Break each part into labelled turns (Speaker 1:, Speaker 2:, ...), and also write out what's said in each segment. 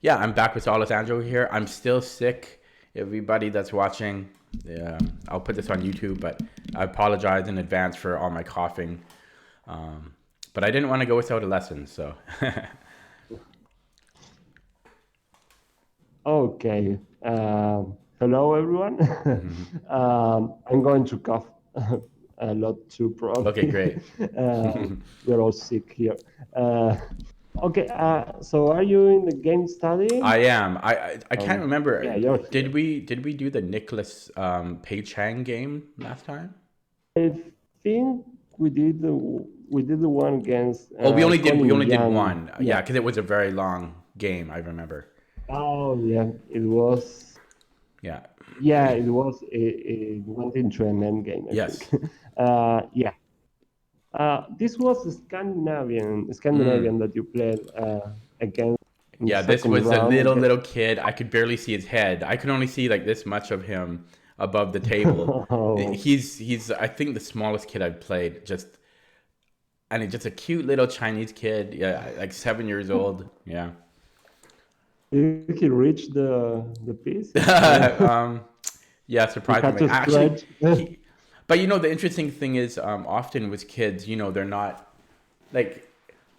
Speaker 1: Yeah, I'm back with Alessandro here. I'm still sick. Everybody that's watching, yeah, I'll put this on YouTube, but I apologize in advance for all my coughing. Um, but I didn't want to go without a lesson, so.
Speaker 2: Okay. Hello, everyone. I'm going to cough a lot too,
Speaker 1: Okay,
Speaker 2: probably.
Speaker 1: great.
Speaker 2: We're all sick here. Uh, okay. So are you in the game studying?
Speaker 1: I am. I can't
Speaker 2: Yeah,
Speaker 1: remember.
Speaker 2: you're here.
Speaker 1: Did we do the Nicholas Pei Chang game last time?
Speaker 2: I think we did the one against
Speaker 1: Oh, we
Speaker 2: Colin
Speaker 1: only did
Speaker 2: Young.
Speaker 1: one.
Speaker 2: Yeah.
Speaker 1: Yeah, because it was a very long game. I remember.
Speaker 2: Oh, yeah. It was.
Speaker 1: Yeah.
Speaker 2: Yeah, it was. It went into an end game, I think.
Speaker 1: Yes.
Speaker 2: Yeah. This was the
Speaker 1: Mm.
Speaker 2: Scandinavian that you played against in the
Speaker 1: Yeah, this
Speaker 2: second
Speaker 1: was a
Speaker 2: round, I guess.
Speaker 1: little kid. I could barely see his head. I could only see like this much of him above the table.
Speaker 2: Oh,
Speaker 1: He's I think the smallest kid I've played. And he's just a cute little Chinese kid. Yeah, like 7 years old. Yeah.
Speaker 2: did he reach the piece?
Speaker 1: um, yeah,
Speaker 2: You had
Speaker 1: surprisingly.
Speaker 2: to
Speaker 1: Actually,
Speaker 2: stretch.
Speaker 1: he. But the interesting thing is, often with kids, they're not like.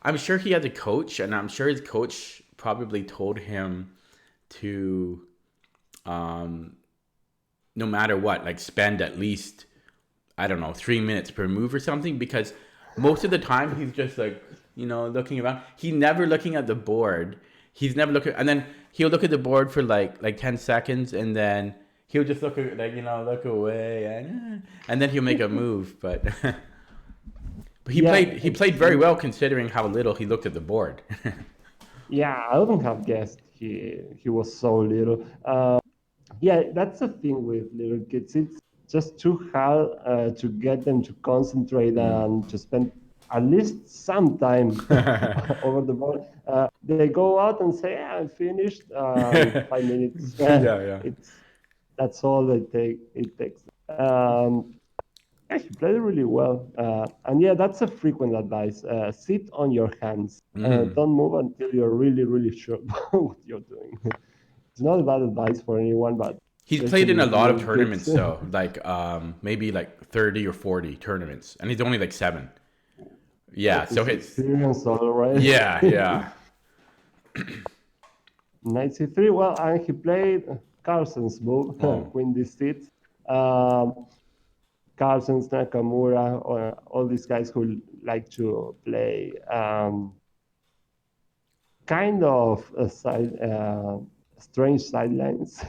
Speaker 1: I'm sure he has a coach, and I'm sure his coach probably told him to, um, no matter what, like spend at least, I don't know, 3 minutes per move or something, because most of the time he's just like, looking around. He's never looking at the board. He's never looking, and then he'll look at the board for like 10 seconds, and then he'll just look at, like, look away, and then he'll make a move. But but
Speaker 2: Yeah,
Speaker 1: he played very well considering how little he looked at the board.
Speaker 2: yeah, I wouldn't have guessed he was so little. Yeah, that's the thing with little kids. It's just too hard to get them to concentrate
Speaker 1: Mm.
Speaker 2: and to spend at least some time over the ball. They go out and say, "Yeah, I'm finished." 5 minutes.
Speaker 1: Yeah, yeah.
Speaker 2: That's all it takes. Yeah, he played really well. And yeah, that's a frequent advice. Sit on your hands.
Speaker 1: Mm.
Speaker 2: Don't move until you're really, really sure about what you're doing. It's not bad advice for anyone, but
Speaker 1: He's played in
Speaker 2: especially
Speaker 1: a
Speaker 2: with
Speaker 1: lot of
Speaker 2: little kids.
Speaker 1: tournaments though, like maybe like 30 or 40 tournaments, and he's only like 7. Yeah,
Speaker 2: Oh,
Speaker 1: so
Speaker 2: he's
Speaker 1: it's
Speaker 2: experienced already.
Speaker 1: yeah, yeah.
Speaker 2: Knight c3. Well, and he played Carlsen's move,
Speaker 1: Oh.
Speaker 2: Queen d6. Um, Carlsen's, Nakamura, all these guys who like to play kind of a strange sidelines.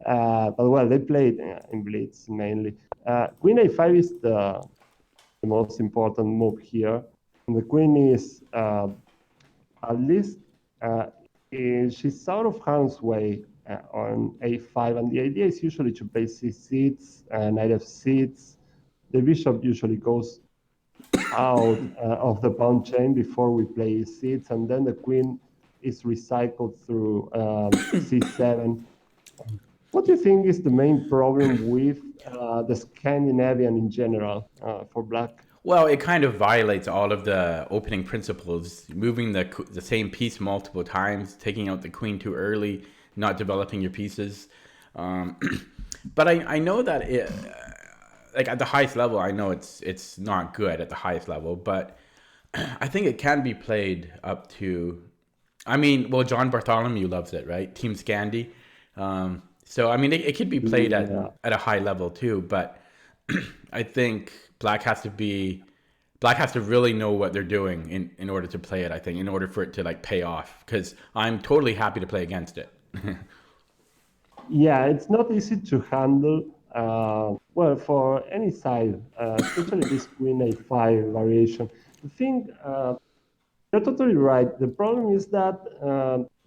Speaker 2: But well, they played in blitz mainly. Queen a5 is the most important move here. And the queen is at least she's out of harm's way on a5, and the idea is usually to play c6, knight f6. The bishop usually goes out of the pawn chain before we play e6, and then the queen is recycled through c7. What do you think is the main problem with the Scandinavian in general for black?
Speaker 1: Well, it kind of violates all of the opening principles, moving the same piece multiple times, taking out the queen too early, not developing your pieces. Um, but I know that like at the highest level, I know it's not good at the highest level, but I think it can be played up to. I mean, well, John Bartholomew loves it, right? Team Scandi. So I mean, it could be played
Speaker 2: Yeah.
Speaker 1: at a high level too, but I think black has to really know what they're doing in order to play it. I think in order for it to like pay off, because I'm totally happy to play against it.
Speaker 2: Yeah, it's not easy to handle. Well, for any side, especially this queen a5 variation. The thing, you're totally right. The problem is that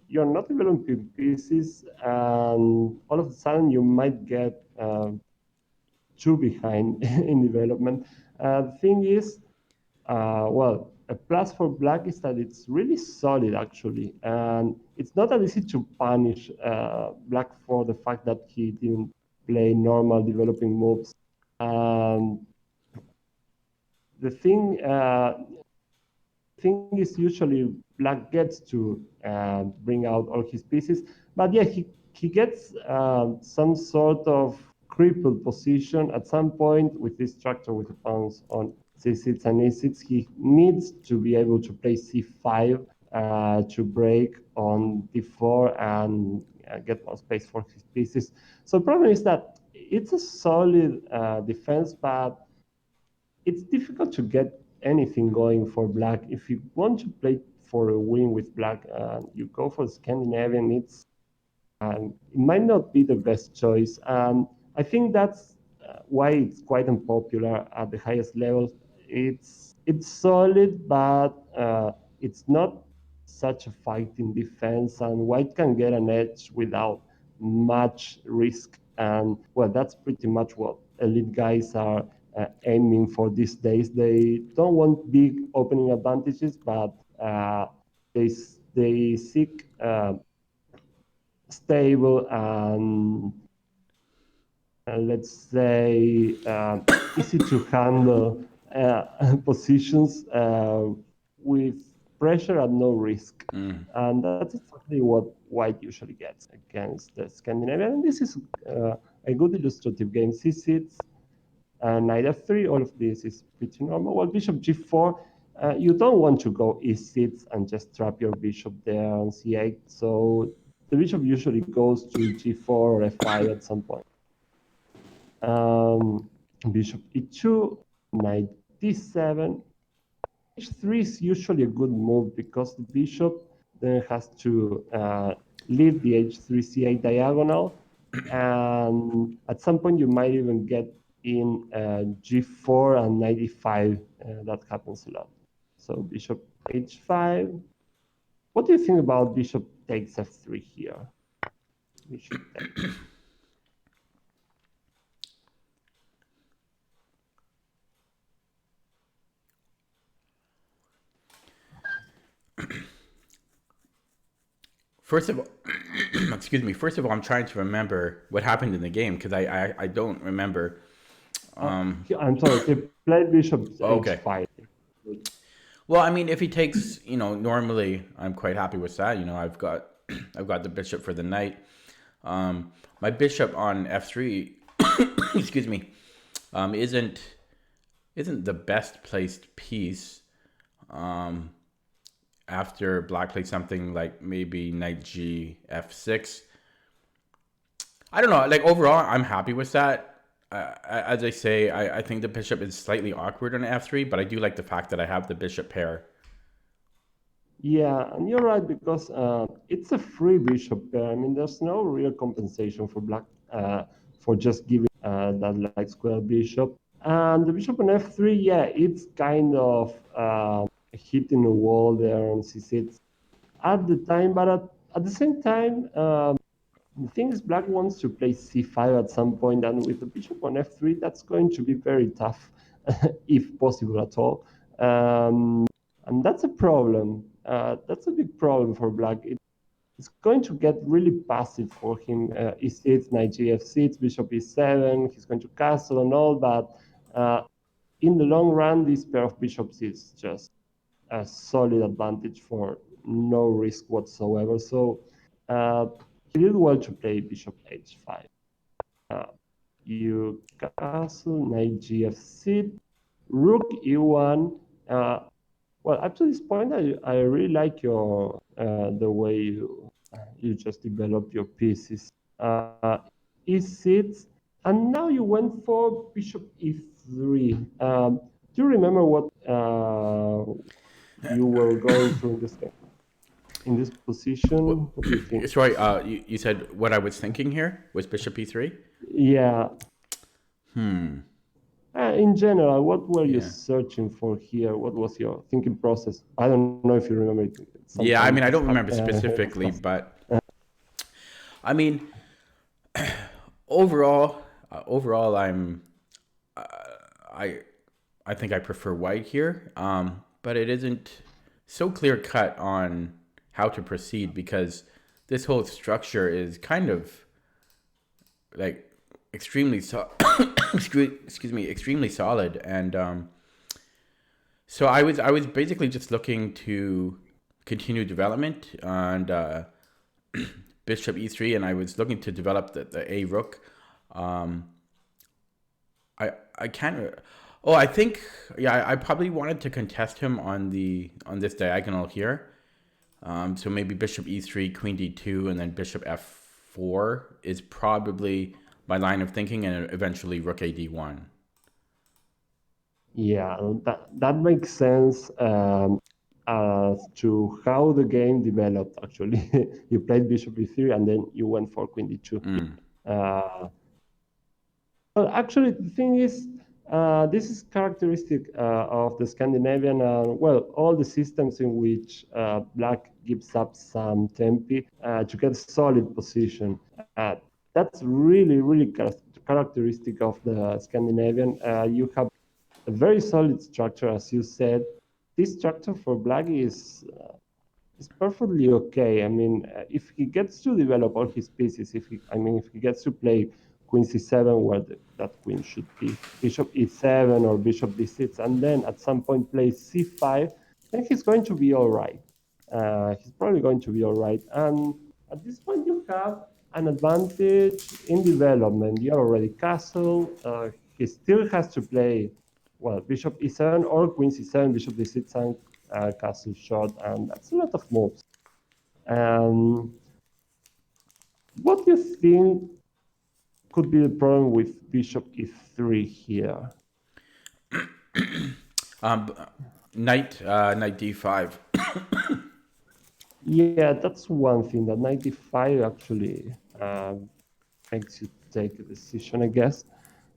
Speaker 2: you're not developing pieces, and all of a sudden you might get too behind in development. The thing is, well, a plus for black is that it's really solid actually, and it's not that easy to punish black for the fact that he didn't play normal developing moves. Um, the thing is usually Black gets to bring out all his pieces. But yeah, he gets some sort of crippled position at some point with this structure with the pawns on c6 and e6. He needs to be able to play c5 to break on d4 and get more space for his pieces. So the problem is that it's a solid defense, but it's difficult to get anything going for Black. If you want to play for a win with Black, you go for Scandinavian. It might not be the best choice. I think that's why it's quite unpopular at the highest levels. It's solid, but it's not such a fighting defense, and White can get an edge without much risk. And well, that's pretty much what elite guys are aiming for these days. They don't want big opening advantages, but they seek stable and let's say easy to handle positions with pressure and no risk. And that's exactly what White usually gets against the Scandinavian. And this is a good illustrative game. C6, knight f3, all of this is pretty normal. Well, bishop g4, you don't want to go e6 and just trap your bishop there on c8. So the bishop usually goes to g4 or f5 at some point. Bishop e2, knight d7. h3 is usually a good move because the bishop then has to leave the h3 c8 diagonal, and at some point you might even get in g4 and knight e5. That happens a lot. So bishop h5. What do you think about bishop takes f3 here? Bishop takes.
Speaker 1: First of all, excuse me. First of all, I'm trying to remember what happened in the game because I don't remember.
Speaker 2: I'm sorry. He played bishop h5.
Speaker 1: Well, I mean, if he takes, normally I'm quite happy with that. I've got the bishop for the knight. My bishop on f3, excuse me, isn't the best placed piece. After Black plays something like maybe knight g f6. I don't know. Like overall, I'm happy with that. As I say, I think the bishop is slightly awkward on f3, but I do like the fact that I have the bishop pair.
Speaker 2: Yeah, and you're right, because it's a free bishop pair. I mean, there's no real compensation for Black for just giving that light square bishop. And the bishop on f3, yeah, it's kind of hitting a wall there on c6 at the time, but at the same time, the thing is, Black wants to play c5 at some point, and with the bishop on f3, that's going to be very tough, if possible at all. And that's a problem. That's a big problem for Black. It's going to get really passive for him. E6, knight gf6, bishop e7, he's going to castle and all, but in the long run, this pair of bishops is just a solid advantage for no risk whatsoever. So he did well to play bishop h5. You castle, knight gf6, rook e1. Well, up to this point, I really like your the way you just developed your pieces. E6, and now you went for bishop e3. Do you remember what you were going through in this position? What do you think?
Speaker 1: Sorry, you said what I was thinking here was bishop e3?
Speaker 2: Yeah. In general, what were you searching for here? What was your thinking process? I don't know if you remember it.
Speaker 1: Yeah, I mean, I don't remember specifically, but I mean, overall, I think I prefer White here, but it isn't so clear cut on how to proceed because this whole structure is kind of like extremely extremely solid, and so I was basically just looking to continue development and bishop e3, and I was looking to develop the a rook. I can't. Oh, I think I probably wanted to contest him on this diagonal here. So maybe bishop e3, queen d2, and then bishop f4 is probably my line of thinking, and eventually rook a d1.
Speaker 2: Yeah, that makes sense as to how the game developed, actually. You played bishop e3, and then you went for queen d2. Well, actually, the thing is, this is characteristic of the Scandinavian, well, all the systems in which black gives up some tempi to get a solid position. That's really, really characteristic of the Scandinavian. You have a very solid structure, as you said. This structure for black is perfectly okay. I mean, if he gets to develop all his pieces, if he gets to play queen c7 where that queen should be, bishop e7 or bishop d6, and then at some point plays c5, then he's going to be all right. He's probably going to be all right. And at this point, you have an advantage in development. You're already castle. He still has to play, well, bishop e7 or queen c7, bishop d6, and castle shot, and that's a lot of moves. What do you think could be the problem with bishop e3 here?
Speaker 1: Knight d5.
Speaker 2: Yeah, that's one thing. That knight d5 actually makes you take a decision, I guess.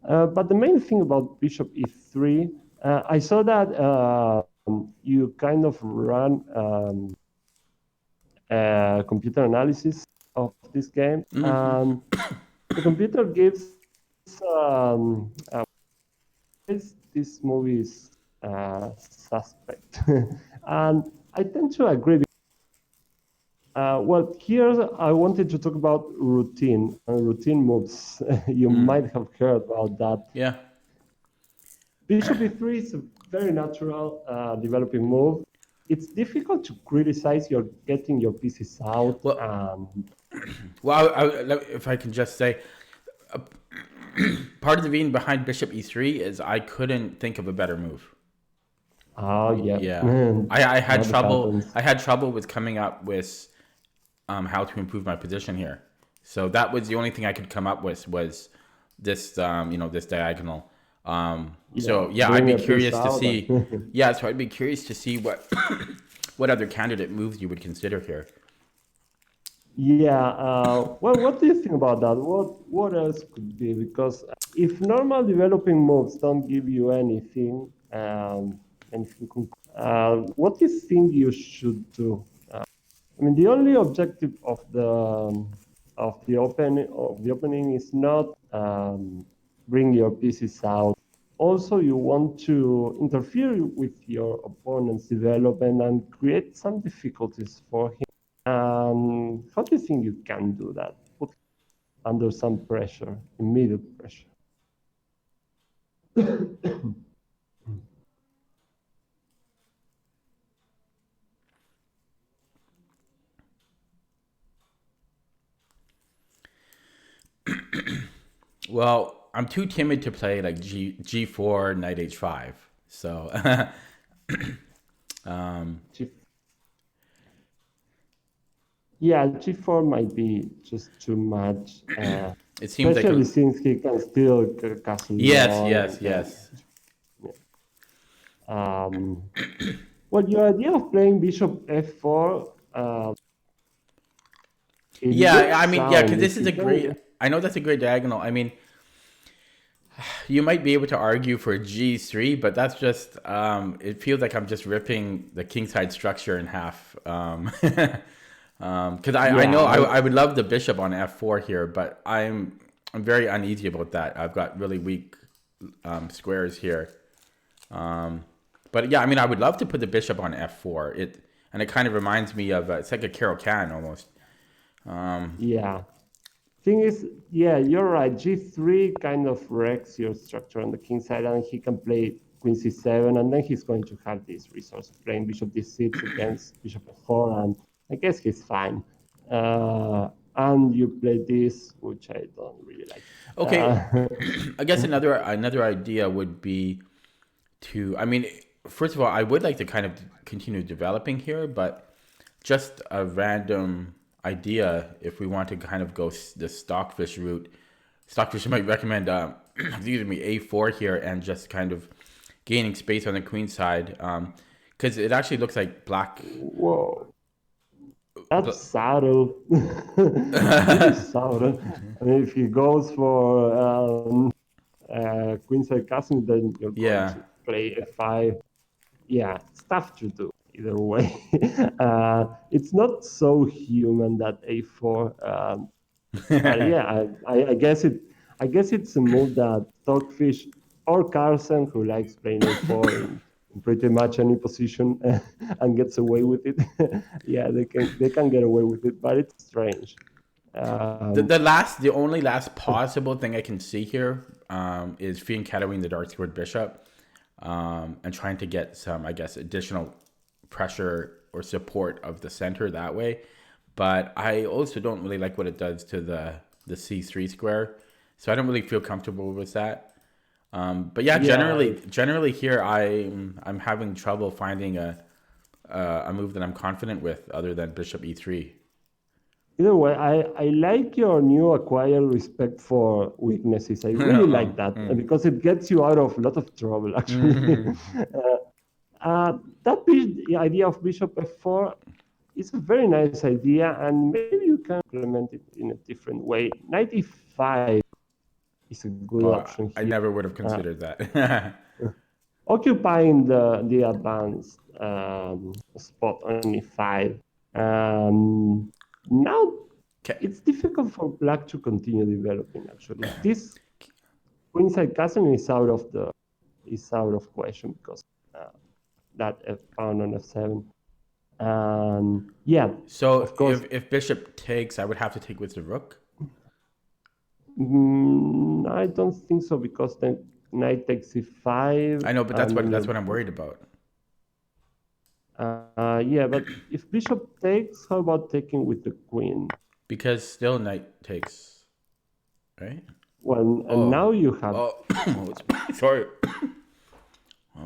Speaker 2: But the main thing about bishop e3, I saw that you kind of run computer analysis of this game. The computer gives this movie is suspect, and I tend to agree. Well, here I wanted to talk about routine and routine moves. You might have heard about that.
Speaker 1: Yeah.
Speaker 2: Bishop e3 is a very natural developing move. It's difficult to criticize your getting your pieces out.
Speaker 1: Well, if I can just say, part of the reason behind bishop e3 is I couldn't think of a better move.
Speaker 2: Oh yeah.
Speaker 1: Yeah. I had trouble. Happens. I had trouble with coming up with how to improve my position here. So that was the only thing I could come up with was this this diagonal. So yeah, I'd be curious to see. Yeah, so I'd be curious to see what what other candidate moves you would consider here.
Speaker 2: Yeah. Well, what do you think about that? What else could be? Because if normal developing moves don't give you anything, what do you think you should do? I mean, the only objective of the opening is not bring your pieces out. Also, you want to interfere with your opponent's development and create some difficulties for him. How do you think you can do that? Put under some pressure, immediate pressure.
Speaker 1: Well, I'm too timid to play like G4, knight H5. So,
Speaker 2: yeah, G4 might be just too much.
Speaker 1: It seems
Speaker 2: especially
Speaker 1: like
Speaker 2: since he can still castle.
Speaker 1: Yes.
Speaker 2: Well, your idea of playing bishop f4.
Speaker 1: Yeah, I mean, yeah, because this is a great. I know that's a great diagonal. I mean, you might be able to argue for G3, but that's just. It feels like I'm just ripping the kingside structure in half. Because I know I would love the bishop on f4 here, but I'm very uneasy about that. I've got really weak squares here. But yeah, I mean, I would love to put the bishop on f4. It kind of reminds me of it's like a Caro-Kann almost.
Speaker 2: Yeah. Thing is, yeah, you're right. G3 kind of wrecks your structure on the king side, and he can play queen c7, and then he's going to have this resource of playing bishop d6 against bishop f4, and I guess he's fine. And you play this, which I don't really like.
Speaker 1: Okay, I guess another idea would be to, I mean, first of all, I would like to kind of continue developing here, but just a random idea, if we want to kind of go the Stockfish route, Stockfish might recommend, excuse me, a4 here and just kind of gaining space on the queen side, because it actually looks like black.
Speaker 2: Whoa. That's subtle. Really subtle. I mean, if he goes for queenside castle, then you're going to play f5. Yeah, stuff to do either way. It's not so human, that a4. But yeah, I guess it's a move that Stockfish or Carlsen, who likes playing a4 in pretty much any position and gets away with it. Yeah, they can get away with it, but it's strange.
Speaker 1: The only last possible thing I can see here is fianchettoing the dark squared bishop, and trying to get some, I guess, additional pressure or support of the center that way. But I also don't really like what it does to the c3 square, so I don't really feel comfortable with that. But yeah, generally here I'm having trouble finding a move that I'm confident with other than bishop e3.
Speaker 2: Either way, I like your new acquired respect for weaknesses. I really like that because it gets you out of a lot of trouble, actually. The idea of bishop f4 is a very nice idea, and maybe you can implement it in a different way. Knight e5 is a good option here.
Speaker 1: I never would have considered that.
Speaker 2: Occupying the advanced spot on e5. Now it's difficult for black to continue developing. Actually, this queenside castle is out of question because that f pawn on f7. Yeah.
Speaker 1: So
Speaker 2: of course,
Speaker 1: if bishop takes, I would have to take with the rook.
Speaker 2: I don't think so, because then knight takes e5.
Speaker 1: I know, but that's what I'm worried about.
Speaker 2: Yeah, but if bishop takes, how about taking with the queen?
Speaker 1: Because still knight takes, right?
Speaker 2: Well, and now you have.
Speaker 1: Sorry.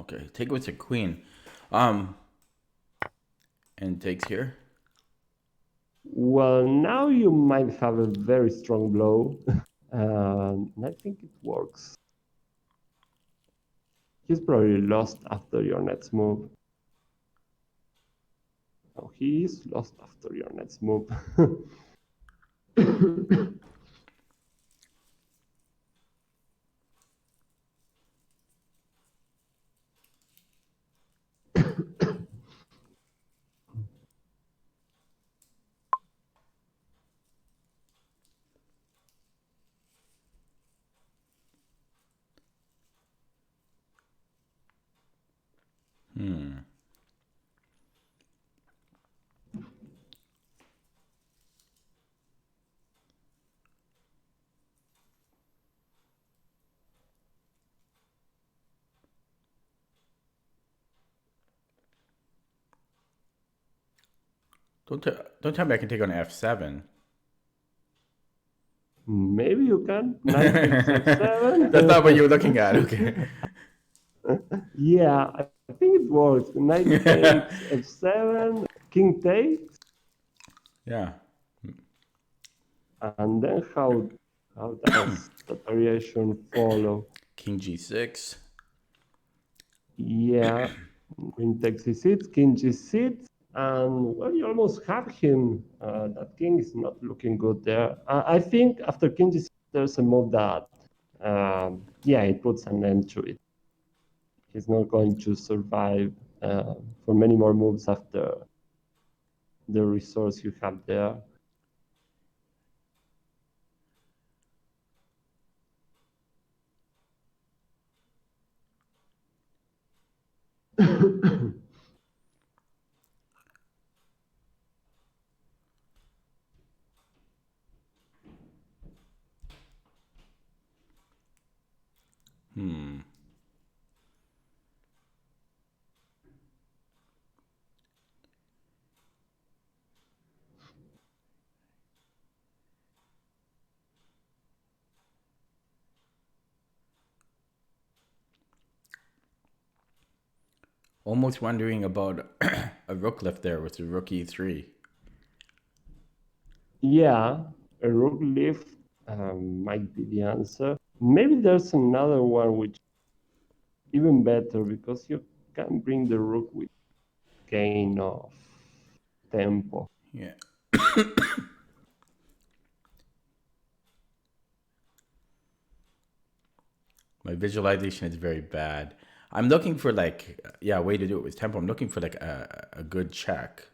Speaker 1: Okay, take with the queen, and takes here.
Speaker 2: Well, now you might have a very strong blow. And I think it works. He's probably lost after your next move. No, he is lost after your next move.
Speaker 1: Don't tell me I can take on f7.
Speaker 2: Maybe you can. Knight takes f7.
Speaker 1: That's not what you were looking at. Okay.
Speaker 2: Yeah, I think it works. Knight takes f7, king takes.
Speaker 1: Yeah.
Speaker 2: And then how does the variation follow?
Speaker 1: King g6.
Speaker 2: Yeah, queen takes c6, king g6, and well, you almost have him. That king is not looking good there. I think after king g6, there's a move that, it puts an end to it. He's not going to survive for many more moves after the resource you have there.
Speaker 1: Almost wondering about a rook left there with the rook e3.
Speaker 2: Yeah, a rook lift might be the answer. Maybe there's another one which even better because you can bring the rook with gain of tempo.
Speaker 1: Yeah. My visualization is very bad. I'm looking for like, yeah, way to do it with tempo. I'm looking for like a good check.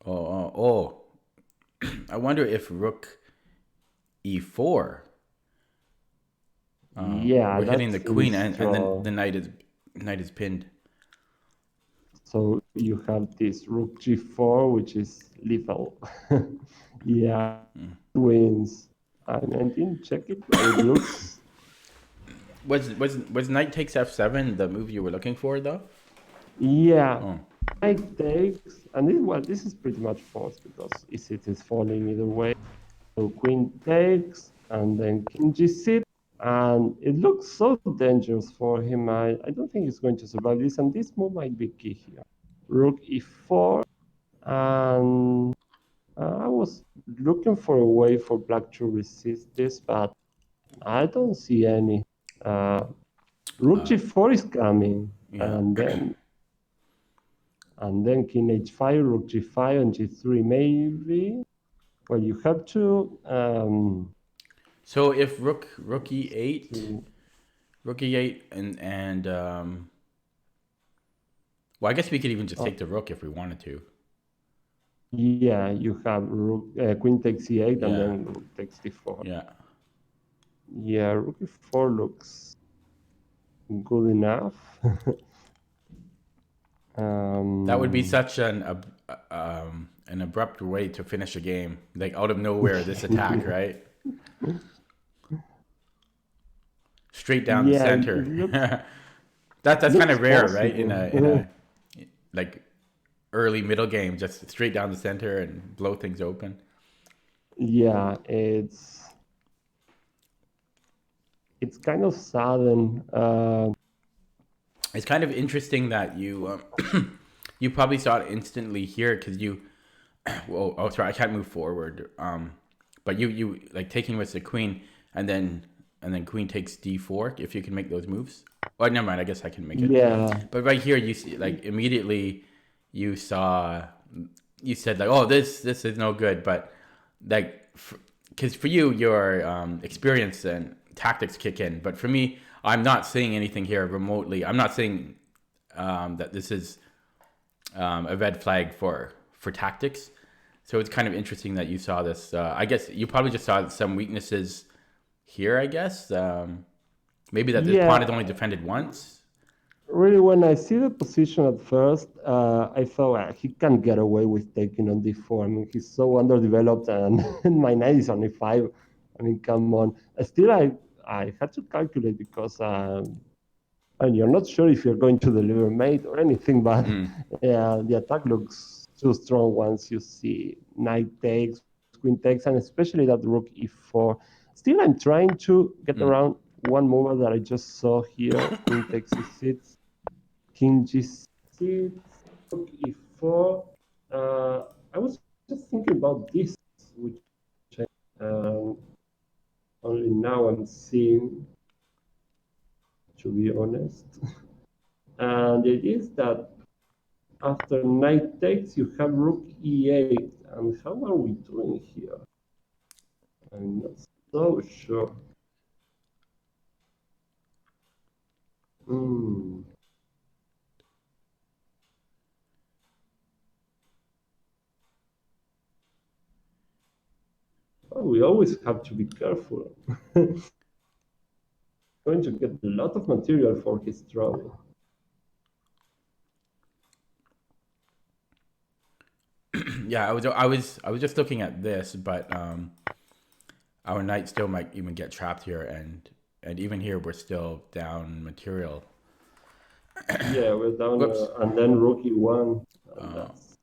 Speaker 1: Oh. I wonder if rook e4.
Speaker 2: Yeah,
Speaker 1: We're hitting
Speaker 2: that's
Speaker 1: the
Speaker 2: really
Speaker 1: queen, and then
Speaker 2: strong.
Speaker 1: the knight is pinned.
Speaker 2: So you have this rook g4, which is lethal. Yeah, wins. And I didn't check it, but it looks.
Speaker 1: Was knight takes f7 the move you were looking for though?
Speaker 2: Yeah,
Speaker 1: Oh,
Speaker 2: knight takes, and this is pretty much forced because it is falling either way. So queen takes, and then king g6, and it looks so dangerous for him. I don't think he's going to survive this, and this move might be key here. Rook e4, and I was looking for a way for black to resist this, but I don't see any. Rook g4 is coming,
Speaker 1: yeah.
Speaker 2: and then king h5, rook g5, and g3 maybe. Well, you have to.
Speaker 1: So if rook e8,
Speaker 2: To,
Speaker 1: and well, I guess we could even just
Speaker 2: uh,
Speaker 1: take the rook if we wanted to.
Speaker 2: yeah, you have rook, queen takes e8, and
Speaker 1: Yeah,
Speaker 2: then rook takes d4.
Speaker 1: yeah.
Speaker 2: Yeah, rook e4 looks good enough.
Speaker 1: That would be
Speaker 2: um,
Speaker 1: such an abrupt way to finish a game, like out of nowhere. This attack, right? Straight down the
Speaker 2: yeah,
Speaker 1: center.
Speaker 2: it looks
Speaker 1: That's kind
Speaker 2: looks
Speaker 1: of rare, right? In a
Speaker 2: possible.
Speaker 1: like early middle game, just straight down the center and blow things open.
Speaker 2: Yeah, it's kind of sudden.
Speaker 1: It's kind of interesting that you you probably saw it instantly here because you. Whoa, oh, sorry, I can't move forward. But you like taking with the queen, and then queen takes d4 if you can make those moves. Oh, never mind. I guess I can make it.
Speaker 2: Yeah,
Speaker 1: But right here, you see, like immediately, you saw, you said like, oh, this is no good. But like, because for you, your experience and tactics kick in. But for me, I'm not seeing anything here remotely. I'm not saying that this is a red flag for tactics. So it's kind of interesting that you saw this. I guess you probably just saw some weaknesses here. I guess maybe that this pawn is only
Speaker 2: yeah.
Speaker 1: defended once.
Speaker 2: Really, when I see the position at first, I thought he can't get away with taking on d4. I mean, he's so underdeveloped, and, and my knight is only 5. I mean, come on. Still, I had to calculate because and you're not sure if you're going to deliver mate or anything, but the attack looks too strong once you see knight takes, queen takes, and especially that rook e4. Still, I'm trying to get around one move that I just saw here. Queen takes e6, king g6, rook e4. I was just thinking about this, which only now I'm seeing, to be honest. And it is that after knight takes, you have rook e8. And how are we doing here? I'm not so sure. Hmm. Well, we always have to be careful. Going to get a lot of material for his trouble.
Speaker 1: Yeah, I was just looking at this, but Our knight still might even get trapped here, and even here we're still down material.
Speaker 2: Yeah, we're down,
Speaker 1: Whoops.
Speaker 2: and then rook e1. And that's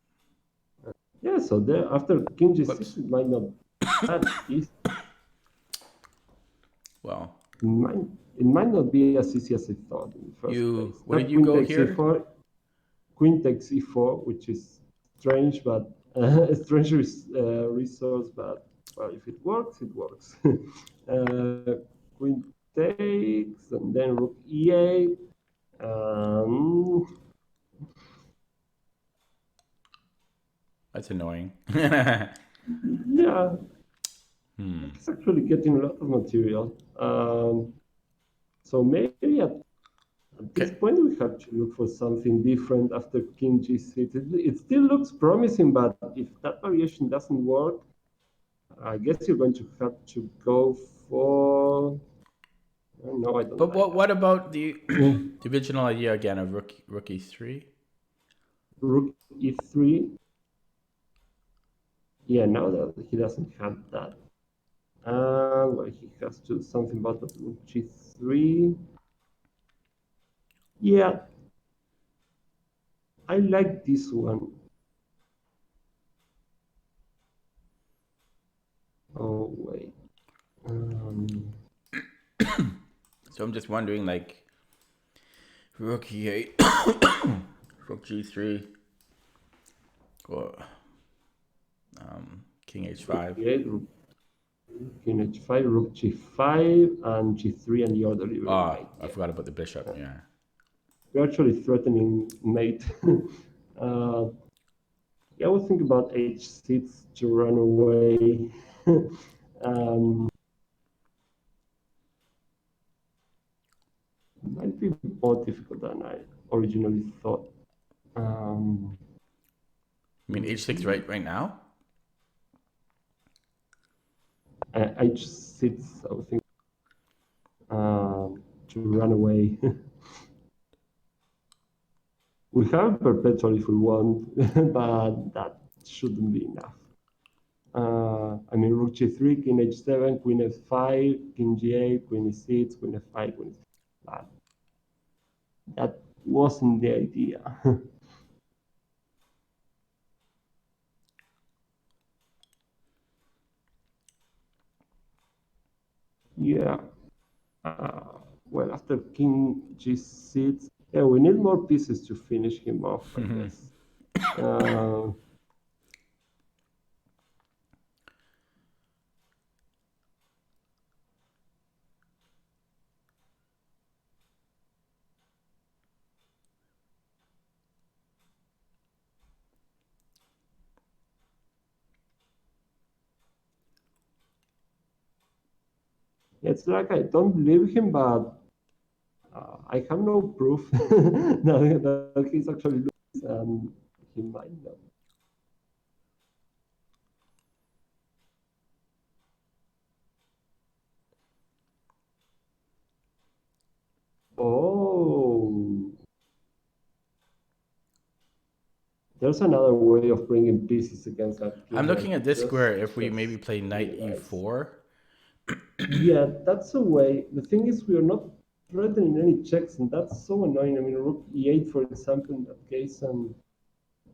Speaker 2: yeah. So there, after king g6,
Speaker 1: Whoops.
Speaker 2: it might not that easy.
Speaker 1: Well,
Speaker 2: It might not be as easy as I thought in the first place.
Speaker 1: what did you
Speaker 2: Queen
Speaker 1: go
Speaker 2: takes
Speaker 1: here?
Speaker 2: e4, queen takes e4, which is strange, but a strange resource. But well, if it works, it works. Queen takes, and then rook e8.
Speaker 1: That's annoying.
Speaker 2: Yeah, it's actually getting a lot of material. So maybe at this point we have to look for something different after king g6. It still looks promising, but if that variation doesn't work, I guess you're going to have to go for. No, I don't.
Speaker 1: But
Speaker 2: like
Speaker 1: what about the original idea again of rook e3?
Speaker 2: Rook e3. Yeah, now that he doesn't have that, well, he has to do something about the rook g3. Yeah, I like this one. Oh wait.
Speaker 1: So I'm just wondering, like, rook e8, rook g3, or king h5.
Speaker 2: Rook king h5, rook g5, and g3, and the order you
Speaker 1: I forgot about the bishop. Yeah.
Speaker 2: We're actually threatening mate. Yeah, I would think about h6 to run away. Might be more difficult than I originally thought.
Speaker 1: You mean h6 right now?
Speaker 2: H6, I would think, to run away. We have perpetual if we want, but that shouldn't be enough. I mean, rook g3, king h7, queen f5, king g8, queen e6, queen f5, queen f5. That wasn't the idea. Yeah. Well, after king g6, yeah, we need more pieces to finish him off, I guess. It's like I don't believe him, but I have no proof that he's actually losing, and he might not. Oh, there's another way of bringing pieces against that king.
Speaker 1: I'm looking at this square. If we maybe play knight e4.
Speaker 2: Yeah, that's a way. The thing is, we are not threatening any checks, and that's so annoying. I mean, rook e8, for example, in that case, and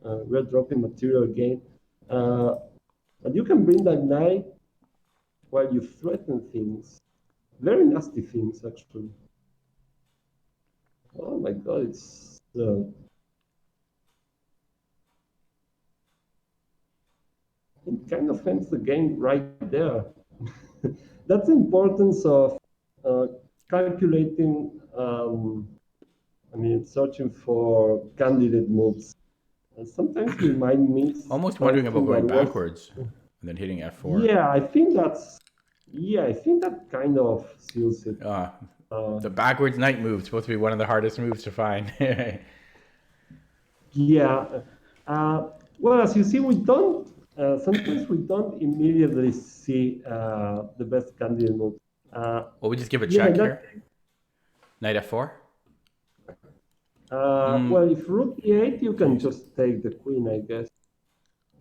Speaker 2: we're dropping material again. But you can bring that knight while you threaten things. Very nasty things, actually. Oh my god, it kind of ends the game right there. That's the importance of calculating, searching for candidate moves. And sometimes we might miss.
Speaker 1: Almost wondering about going backwards and then hitting f4.
Speaker 2: Yeah, I think that kind of seals it.
Speaker 1: The backwards knight move is supposed to be one of the hardest moves to find.
Speaker 2: Yeah. Well, as you see, we don't. Sometimes we don't immediately see the best candidate move.
Speaker 1: Well, we just give a check here. Knight f4.
Speaker 2: Well, if rook e8, you can just take the queen, I guess,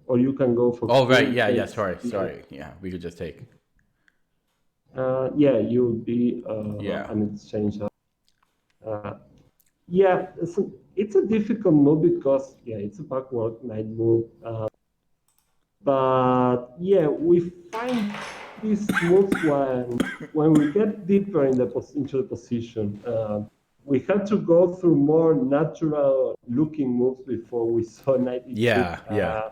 Speaker 2: or you can go for.
Speaker 1: Oh right, yeah. Sorry. Yeah, we could just take.
Speaker 2: Yeah, you'll be
Speaker 1: Yeah.
Speaker 2: an exchange. Yeah, it's a difficult move because yeah, it's a backward knight move. But yeah, we find these moves when we get deeper in into the position. We had to go through more natural looking moves before we saw knight e6.
Speaker 1: Yeah. Yeah.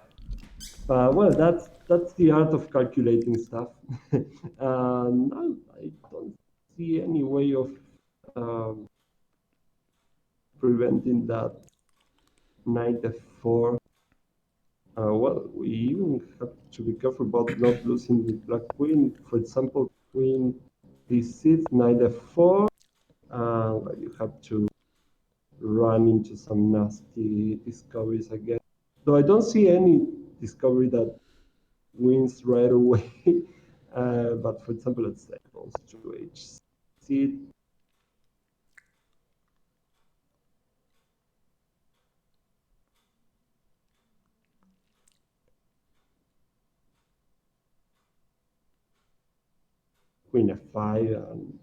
Speaker 2: But well, that's the art of calculating stuff. I don't see any way of um, preventing that knight f4. Well, we even have to be careful about not losing the black queen. For example, queen d6, knight f4. Well, you have to run into some nasty discoveries again. Though I don't see any discovery that wins right away. But for example, let's say goes to h6. Queen f5, and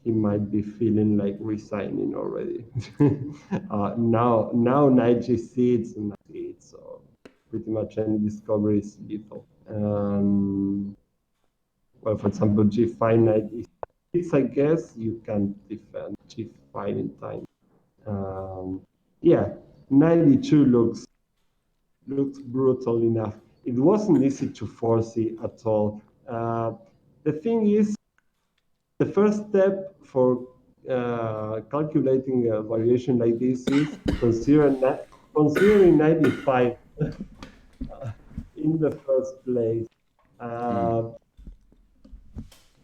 Speaker 2: he might be feeling like resigning already. Now knight g6 and knight g8, so pretty much any discovery is lethal. Well, for example, g5 knight e6, I guess you can defend g5 in time. Yeah, knight e2 looks brutal enough. It wasn't easy to foresee at all. The thing is, the first step for calculating a variation like this is considering 95 in the first place.
Speaker 1: Mm.
Speaker 2: Uh,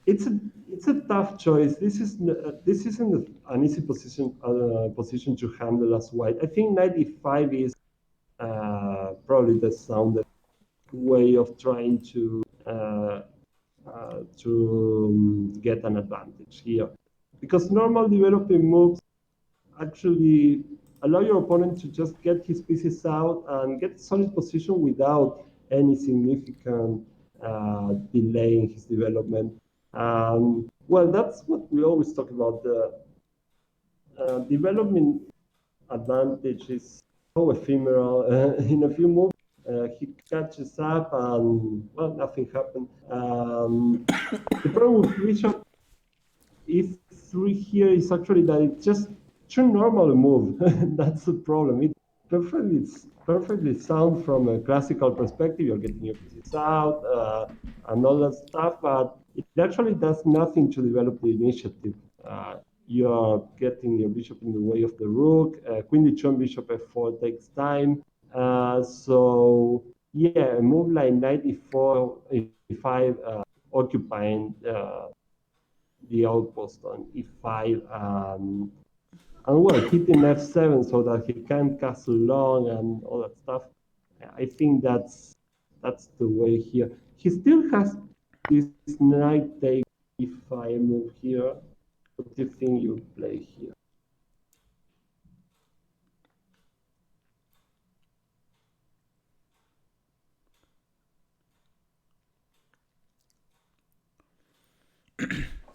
Speaker 2: it's a tough choice. This isn't an easy position to handle as white. I think 95 is probably the soundest way of trying to get an advantage here, because normal developing moves actually allow your opponent to just get his pieces out and get a solid position without any significant delay in his development. Well, that's what we always talk about. The development advantage is so ephemeral. In a few moves, he catches up and, well, nothing happened. The problem with bishop e3 here is actually that it's just too normal a move. That's the problem. It's perfectly sound from a classical perspective. You're getting your pieces out and all that stuff, but it actually does nothing to develop the initiative. You're getting your bishop in the way of the rook. Queen d2 and bishop f4 takes time. So yeah, a move like knight e4, e5, occupying the outpost on e5, and well, hitting f7 so that he can castle long and all that stuff. I think that's the way here. He still has this knight take e5 move here. What do you think you play here?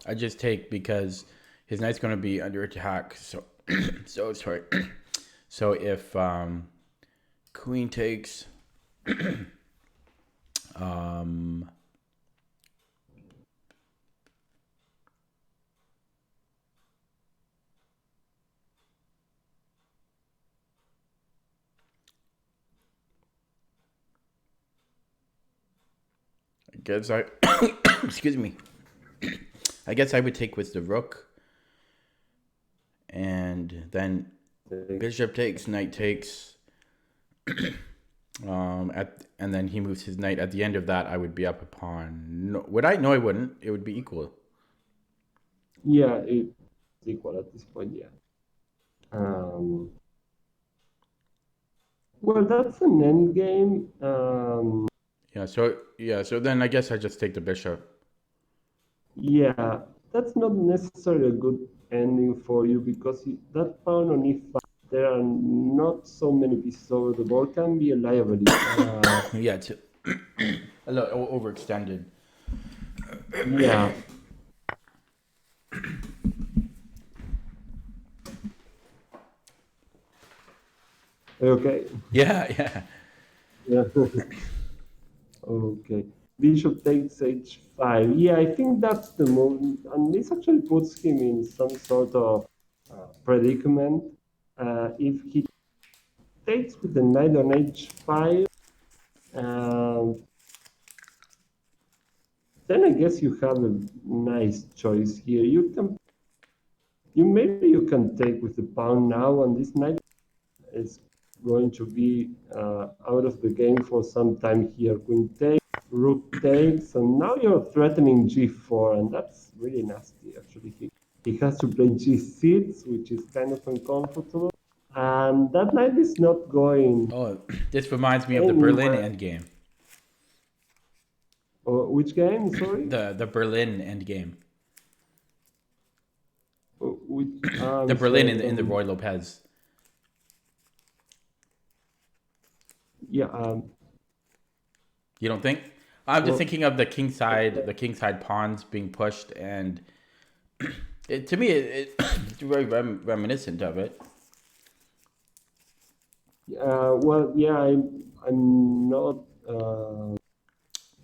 Speaker 1: I just take because his knight's going to be under attack. So, so sorry. So if queen takes, um, I guess I, excuse me. I guess I would take with the rook, and then bishop takes, knight takes. And then he moves his knight. At the end of that, I would be up a pawn. No, would I? No, I wouldn't. It would be equal.
Speaker 2: Yeah, it's equal at this point. Yeah. Well, that's an end game.
Speaker 1: So then I guess I just take the bishop.
Speaker 2: Yeah, that's not necessarily a good ending for you because that pawn on e5, there are not so many pieces over the board, can be a liability.
Speaker 1: Yeah, it's a little overextended.
Speaker 2: Yeah. Okay.
Speaker 1: Yeah, yeah.
Speaker 2: Yeah. Okay. Bishop takes h5. Yeah, I think that's the move, and this actually puts him in some sort of predicament. If he takes with the knight on h5, um, then I guess you have a nice choice here. Maybe you can take with the pawn now, and this knight is going to be out of the game for some time here. Queen takes, rook takes, and now you're threatening g4, and that's really nasty, actually. He has to play g6, which is kind of uncomfortable, and that knight is not going
Speaker 1: Oh, this reminds me of the Berlin
Speaker 2: anywhere.
Speaker 1: endgame.
Speaker 2: Which game? Sorry.
Speaker 1: The Berlin endgame.
Speaker 2: Which?
Speaker 1: The
Speaker 2: I'm
Speaker 1: Berlin
Speaker 2: sorry.
Speaker 1: in the Roy Lopez.
Speaker 2: Yeah.
Speaker 1: You don't think? I'm just
Speaker 2: Well,
Speaker 1: thinking of the king side pawns being pushed, and to me, it's very reminiscent of it.
Speaker 2: well, yeah. I'm not.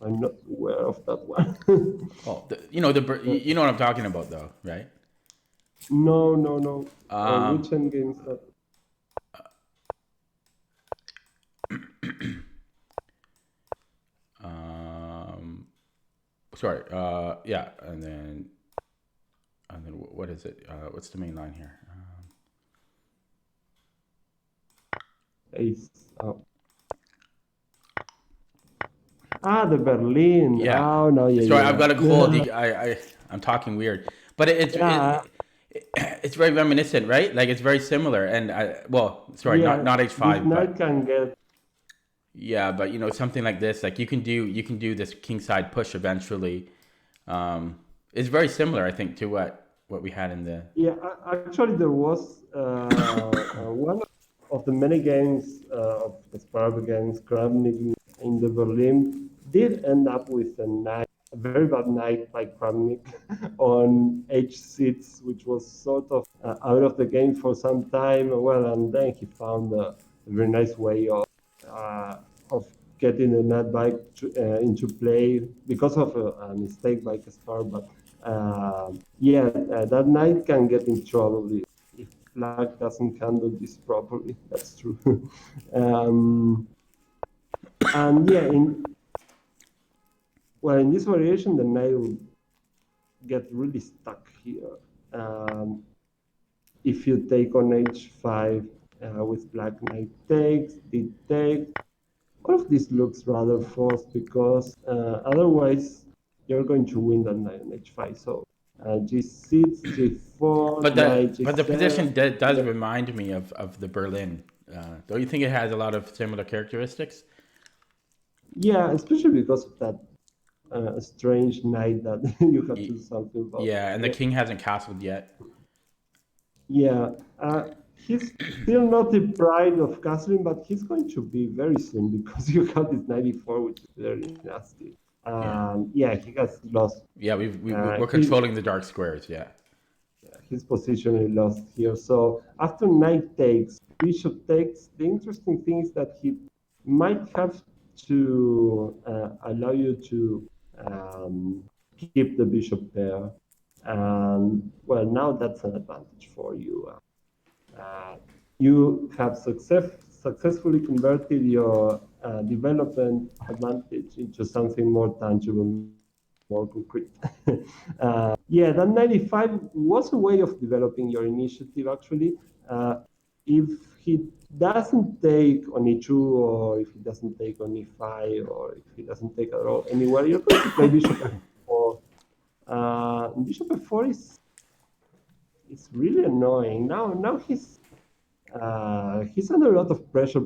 Speaker 2: I'm not aware of that one.
Speaker 1: Oh, you know what I'm talking about, though, right?
Speaker 2: No, no, no.
Speaker 1: Um,
Speaker 2: Which end games that?
Speaker 1: um, sorry. Yeah, and then what is it? What's the main line here?
Speaker 2: Ace. The Berlin.
Speaker 1: Yeah.
Speaker 2: Oh no, yeah,
Speaker 1: Sorry, I've got a cold.
Speaker 2: yeah,
Speaker 1: I'm talking weird, but
Speaker 2: yeah,
Speaker 1: it's very reminiscent, right? Like it's very similar. And sorry,
Speaker 2: yeah.
Speaker 1: not
Speaker 2: This
Speaker 1: h5,
Speaker 2: knight
Speaker 1: but
Speaker 2: can get.
Speaker 1: yeah, but something like this, like you can do this king side push eventually. It's very similar, I think, to what we had in the.
Speaker 2: Yeah, actually, there was one of the many games of the Sparta games, Kramnik in the Berlin did end up with a very bad knight by Kramnik on h6, which was sort of out of the game for some time. Well, and then he found a very nice way of getting the knight back into play because of a mistake by Kaspar. But yeah, that knight can get in trouble if black doesn't handle this properly. That's true. um, and yeah, in this variation, the knight will get really stuck here. Um, if you take on h5 with black knight takes, d takes, all of this looks rather forced because otherwise you're going to win that knight on h5. So g6, g4, knight
Speaker 1: But the
Speaker 2: g7.
Speaker 1: position does remind me of the Berlin. Don't you think it has a lot of similar characteristics?
Speaker 2: Yeah, especially because of that strange knight that you have to do something about.
Speaker 1: Yeah, and the
Speaker 2: Yeah,
Speaker 1: king hasn't castled yet.
Speaker 2: yeah. He's still not deprived of castling, but he's going to be very soon because you have this 94, which is very nasty.
Speaker 1: Yeah,
Speaker 2: Yeah, he has lost.
Speaker 1: yeah. We're
Speaker 2: He
Speaker 1: controlling the dark squares. Yeah.
Speaker 2: his position is lost here. So after knight takes, bishop takes, the interesting thing is that he might have to allow you to keep the bishop there. Well, now that's an advantage for you. You have successfully converted your development advantage into something more tangible, more concrete. Yeah, that 95 was a way of developing your initiative, actually. If he doesn't take on e2, or if he doesn't take on e5, or if he doesn't take at all anywhere, you're going to play bishop f4. Bishop f4 is really annoying. Now he's under a lot of pressure.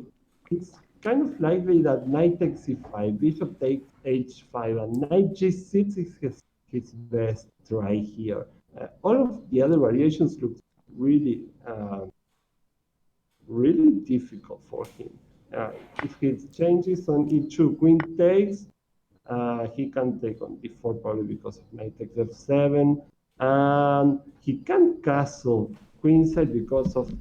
Speaker 2: It's kind of likely that knight takes c5, bishop takes h5, and knight g6 is his best try here. All of the other variations look really, really difficult for him. If he changes on e2, queen takes, He can take on d4 probably because of knight takes f7, and he can't castle queenside because of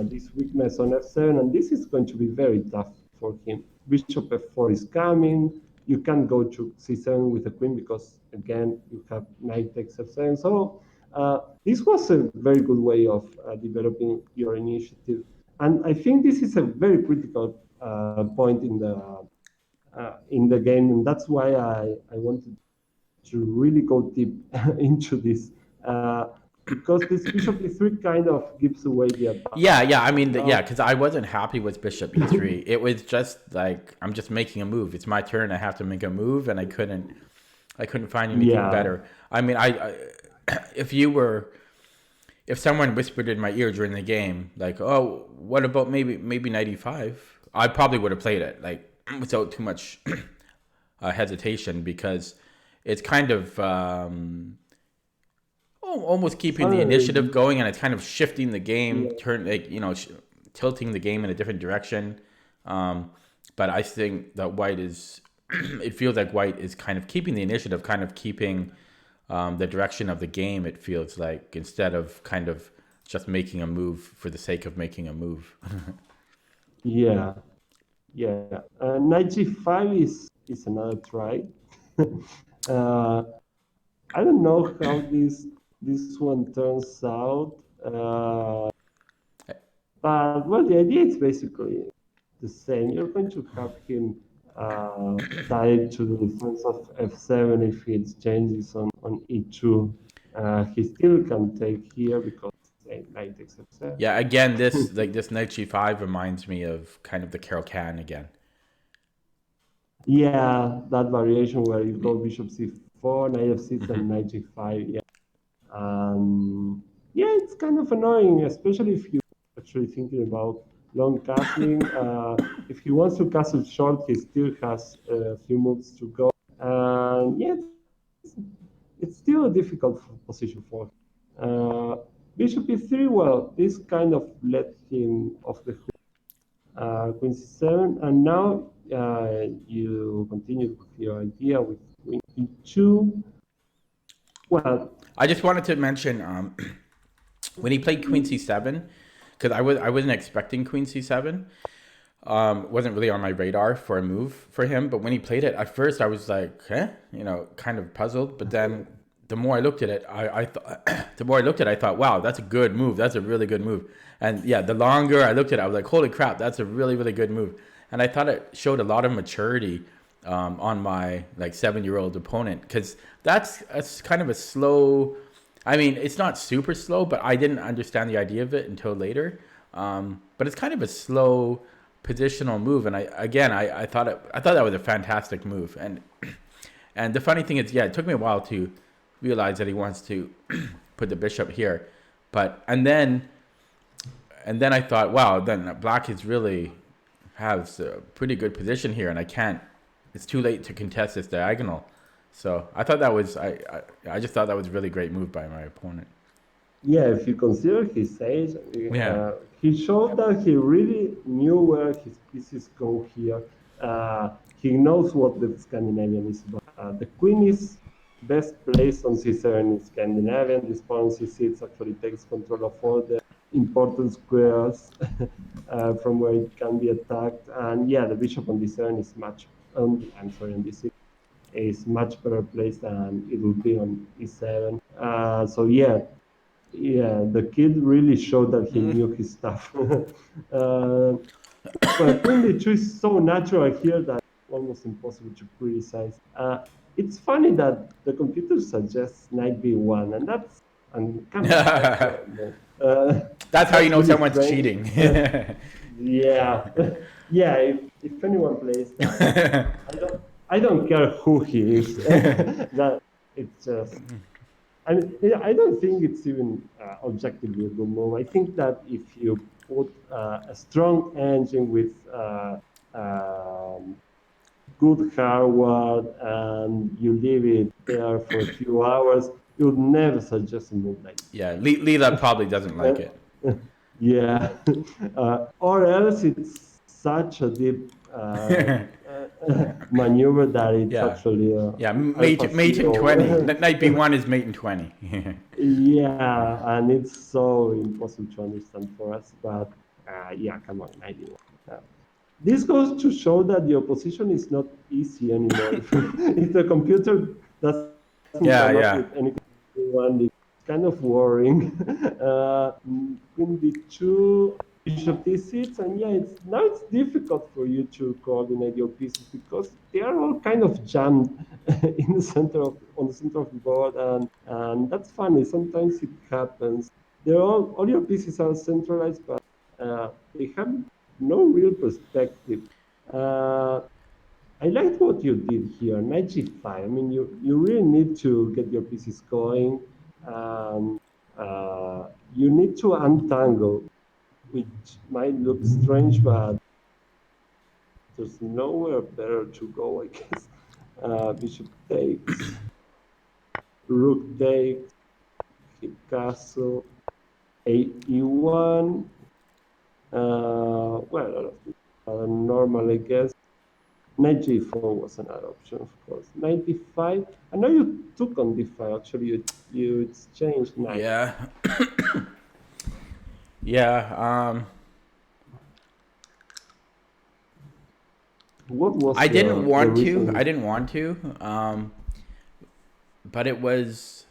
Speaker 2: this weakness on f7, and this is going to be very tough for him. Bishop f4 is coming. You can't go to c7 with the queen because, again, you have knight takes f7. So this was a very good way of developing your initiative. And I think this is a very critical point in the game, and that's why I wanted to really go deep into this. Because this bishop e3 kind of gives away the advantage.
Speaker 1: Yeah. I mean, because I wasn't happy with bishop e3. It was just like I'm just making a move. It's my turn. I have to make a move, and I couldn't find anything better. I mean, if someone whispered in my ear during the game, like, "Oh, what about maybe knight e5?" I probably would have played it like without too much hesitation, because it's kind of almost keeping the initiative going, and it's kind of shifting the game, tilting the game in a different direction. But I think that white is, it feels like white is kind of keeping the initiative, kind of keeping the direction of the game, it feels like, instead of kind of just making a move for the sake of making a move.
Speaker 2: Yeah. Knight g5 is another try. I don't know how this one turns out. But well, the idea is basically the same. You're going to have him tied to the defense of f7 if he changes on e2. He still can take here because knight takes f7.
Speaker 1: Yeah, again, this knight g5 reminds me of kind of the Carol-Can again.
Speaker 2: Yeah, that variation where you go bishop c4, knight f6, and knight g5. Yeah. Yeah, it's kind of annoying, especially if you're actually thinking about long castling. If he wants to castle short, he still has a few moves to go. Yeah, it's still a difficult position for him. Bishop e3, well, this kind of let him off the hook. Queen c7, and now you continue with your idea with queen e2. Well,
Speaker 1: I just wanted to mention when he played queen c7, because I wasn't expecting queen c7. Wasn't really on my radar for a move for him, but when he played it, at first I was like, kind of puzzled. But then the more I looked at it, I thought, wow, that's a good move. That's a really good move. And yeah, the longer I looked at it, I was like, holy crap, that's a really, really good move. And I thought it showed a lot of maturity on my 7-year-old opponent, because that's kind of a slow. I mean, it's not super slow, but I didn't understand the idea of it until later. But it's kind of a slow positional move, and I thought that was a fantastic move. And the funny thing is, yeah, it took me a while to realize that he wants to put the bishop here, and then I thought, wow, then black has a pretty good position here, and it's too late to contest this diagonal. So I thought that was I just thought that was a really great move by my opponent.
Speaker 2: Yeah, if you consider his age, he showed that he really knew where his pieces go here. He knows what the Scandinavian is about. The queen is best placed on c7 in Scandinavian. This pawn c6 actually takes control of all the important squares from where it can be attacked. And yeah, the bishop on d7 is on d6 is much better placed than it would be on e7. So yeah, the kid really showed that he knew his stuff. But queen d2 is so natural here that it's almost impossible to criticize. It's funny that the computer suggests knight b1, and that's kind of
Speaker 1: that's how you know someone's cheating.
Speaker 2: Yeah. If anyone plays that, I don't care who he is. That it's just. I don't think it's even objectively a good move. I think that if you put a strong engine with good hardware and you leave it there for a few hours, you would never suggest a move like that.
Speaker 1: Yeah, Lila probably doesn't like it.
Speaker 2: Yeah. Or else it's such a deep maneuver that it's
Speaker 1: Yeah.
Speaker 2: actually
Speaker 1: Yeah,
Speaker 2: alpha
Speaker 1: mate in 20.
Speaker 2: zero.
Speaker 1: Knight b1 is mate in 20.
Speaker 2: Yeah, and it's so impossible to understand for us. But yeah, come on, 91. This goes to show that the opposition is not easy anymore. If the computer doesn't come
Speaker 1: Yeah,
Speaker 2: up with
Speaker 1: yeah.
Speaker 2: any one, it's kind of worrying. Queen d2, bishop d6, and yeah, it's difficult for you to coordinate your pieces because they are all kind of jammed in the center of on the center of the board, and that's funny. Sometimes it happens. They're all your pieces are centralized, but they have no real perspective. Uh, I liked what you did here, knight g5. I mean, you really need to get your pieces going. Um, you need to untangle, which might look strange, but there's nowhere better to go, I guess. Bishop takes, rook takes, hit castle, e1. Well, normal, I guess. Knight g4 was another option, of course. Knight d5. I know you took on d5. Actually, you exchanged knight.
Speaker 1: Yeah. Yeah.
Speaker 2: What was
Speaker 1: I didn't
Speaker 2: the
Speaker 1: want to.
Speaker 2: reason?
Speaker 1: I didn't want to. But it was.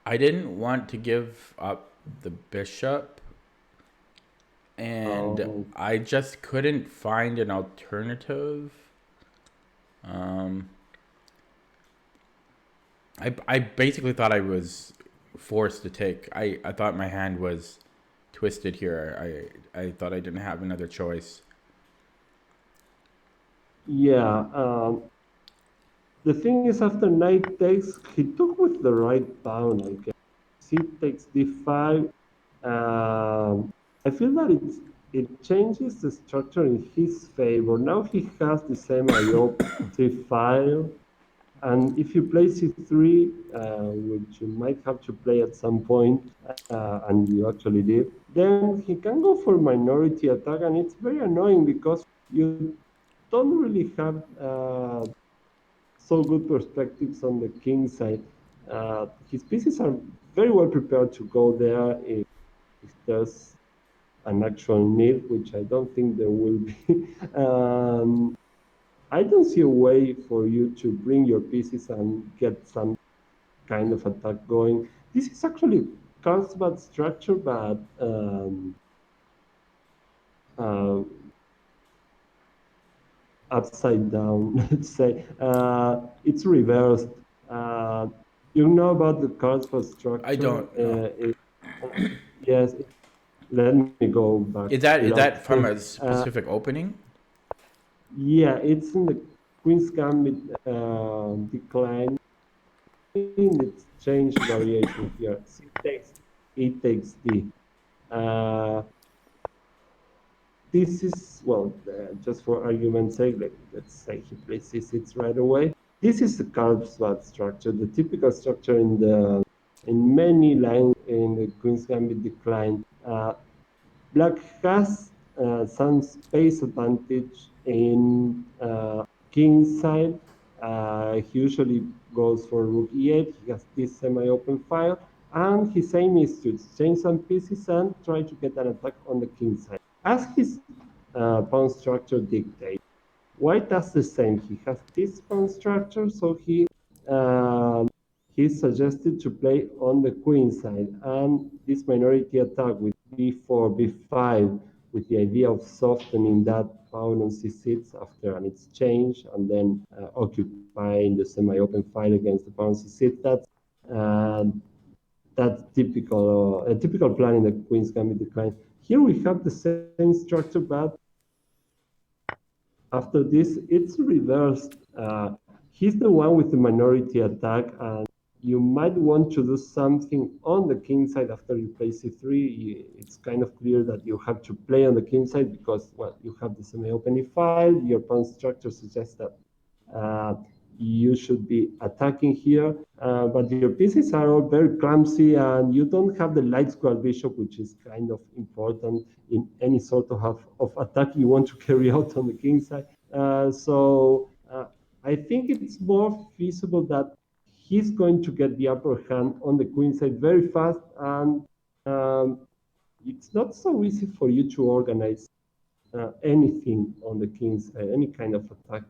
Speaker 1: I didn't want to give up the bishop, and
Speaker 2: Oh,
Speaker 1: I just couldn't find an alternative. Um, I basically thought I was forced to take. I thought my hand was twisted here. I thought I didn't have another choice.
Speaker 2: yeah. The thing is, after knight takes, he took with the right pawn, I guess. C takes d5. I feel that it changes the structure in his favor. Now he has the same IO3 file. And if you play c3, which you might have to play at some point, and you actually did, then he can go for minority attack, and it's very annoying because you don't really have so good perspectives on the king side. His pieces are very well prepared to go there if there's an actual need, which I don't think there will be. um, I don't see a way for you to bring your pieces and get some kind of attack going. This is actually Carlsbad structure, but uh, upside down, let's say. It's reversed. Uh, you know about the Carlsbad
Speaker 1: I
Speaker 2: structure?
Speaker 1: don't know.
Speaker 2: Yes, let me go back a
Speaker 1: Is
Speaker 2: lot.
Speaker 1: that from a
Speaker 2: uh,
Speaker 1: specific opening?
Speaker 2: yeah, it's in the Queen's Gambit decline. It's change variation here. C takes, E takes D. Uh, this is, well, just for argument's sake, let's say he plays C6 right away. This is the Carlsbad structure, the typical structure in many lines in the Queen's Gambit decline. Black has some space advantage in king side. He usually goes for rook e8. He has this semi-open file, and his aim is to exchange some pieces and try to get an attack on the king side, as his pawn structure dictates. White does the same. He has this pawn structure, so he's suggested to play on the queen side, and this minority attack with b4, b5, with the idea of softening that pawn on c6 after an exchange, and then occupying the semi-open file against the pawn c6. Uh, that's typical, a typical plan in the Queen's Gambit decline. Here we have the same structure, but after this, it's reversed. He's the one with the minority attack, and you might want to do something on the king side after you play c3. It's kind of clear that you have to play on the king side because, well, you have the semi-open e file. Your pawn structure suggests that uh, you should be attacking here, but your pieces are all very clumsy, and you don't have the light square bishop, which is kind of important in any sort of attack you want to carry out on the king side. So I think it's more feasible that he's going to get the upper hand on the queen side very fast, and it's not so easy for you to organize anything on the king side, any kind of attack.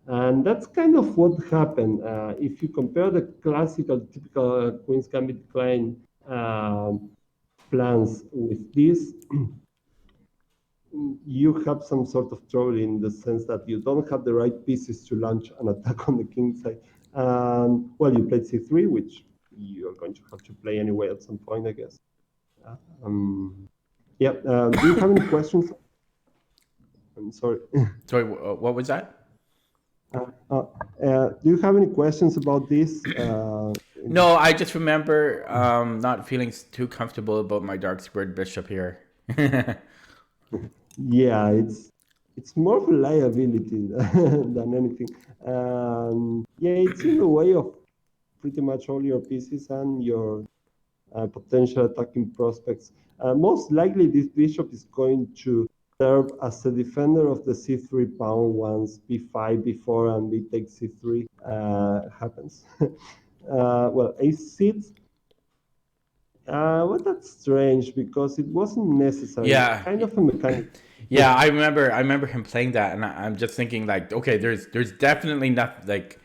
Speaker 2: And that's kind of what happened. If you compare the classical, typical Queen's Gambit decline plans with this, you have some sort of trouble in the sense that you don't have the right pieces to launch an attack on the king side. Well, you played c3, which you're going to have to play anyway at some point, I guess. Yeah. Do you have any questions? I'm sorry.
Speaker 1: Sorry, what was that?
Speaker 2: Do you have any questions about this?
Speaker 1: No, I just remember not feeling too comfortable about my dark squared bishop here.
Speaker 2: Yeah, it's more of a liability than anything. Yeah, it's in the way of pretty much all your pieces and your potential attacking prospects. Most likely, this bishop is going to serve as a defender of the c3 pawn once b5, b4, and b takes c3 happens. Well, a6. Well, that's strange because it wasn't necessary.
Speaker 1: Yeah.
Speaker 2: It's kind of a mechanic.
Speaker 1: Yeah, I remember him playing that, and I'm just thinking like, okay, there's definitely nothing like.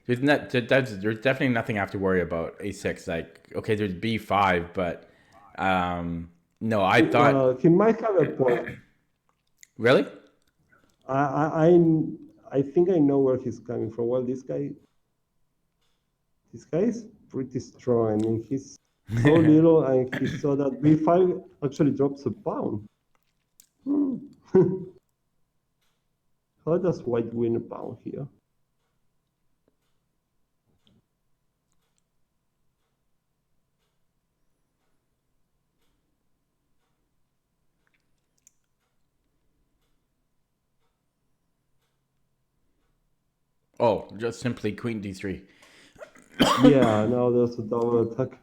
Speaker 1: There's definitely nothing I have to worry about a6. Like, okay, there's b5, but no, I thought
Speaker 2: he might have a point.
Speaker 1: Really?
Speaker 2: I think I know where he's coming from. Well, this guy is pretty strong. I mean, he's so little, and he saw that b5 actually drops a pawn. How does white win a pawn here?
Speaker 1: Oh, just simply queen d3.
Speaker 2: Yeah, now there's a double attack.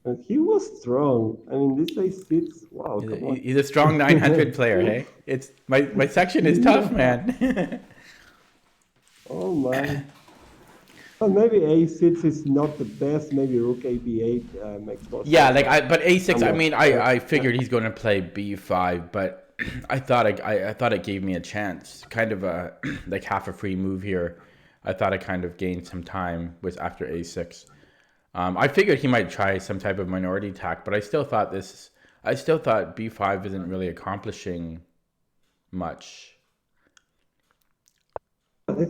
Speaker 2: And he was strong. I mean, this a6. Wow, come on.
Speaker 1: He's a strong 900 player, hey? It's my section is tough, man.
Speaker 2: Oh my. Well, maybe a6 is not the best. Maybe rook ab8 makes more sense.
Speaker 1: Yeah, like but a6. I mean, I figured he's going to play b5, but I thought it gave me a chance, kind of a like half a free move here. I thought I kind of gained some time with after a6. I figured he might try some type of minority attack, but I still thought b5 isn't really accomplishing much.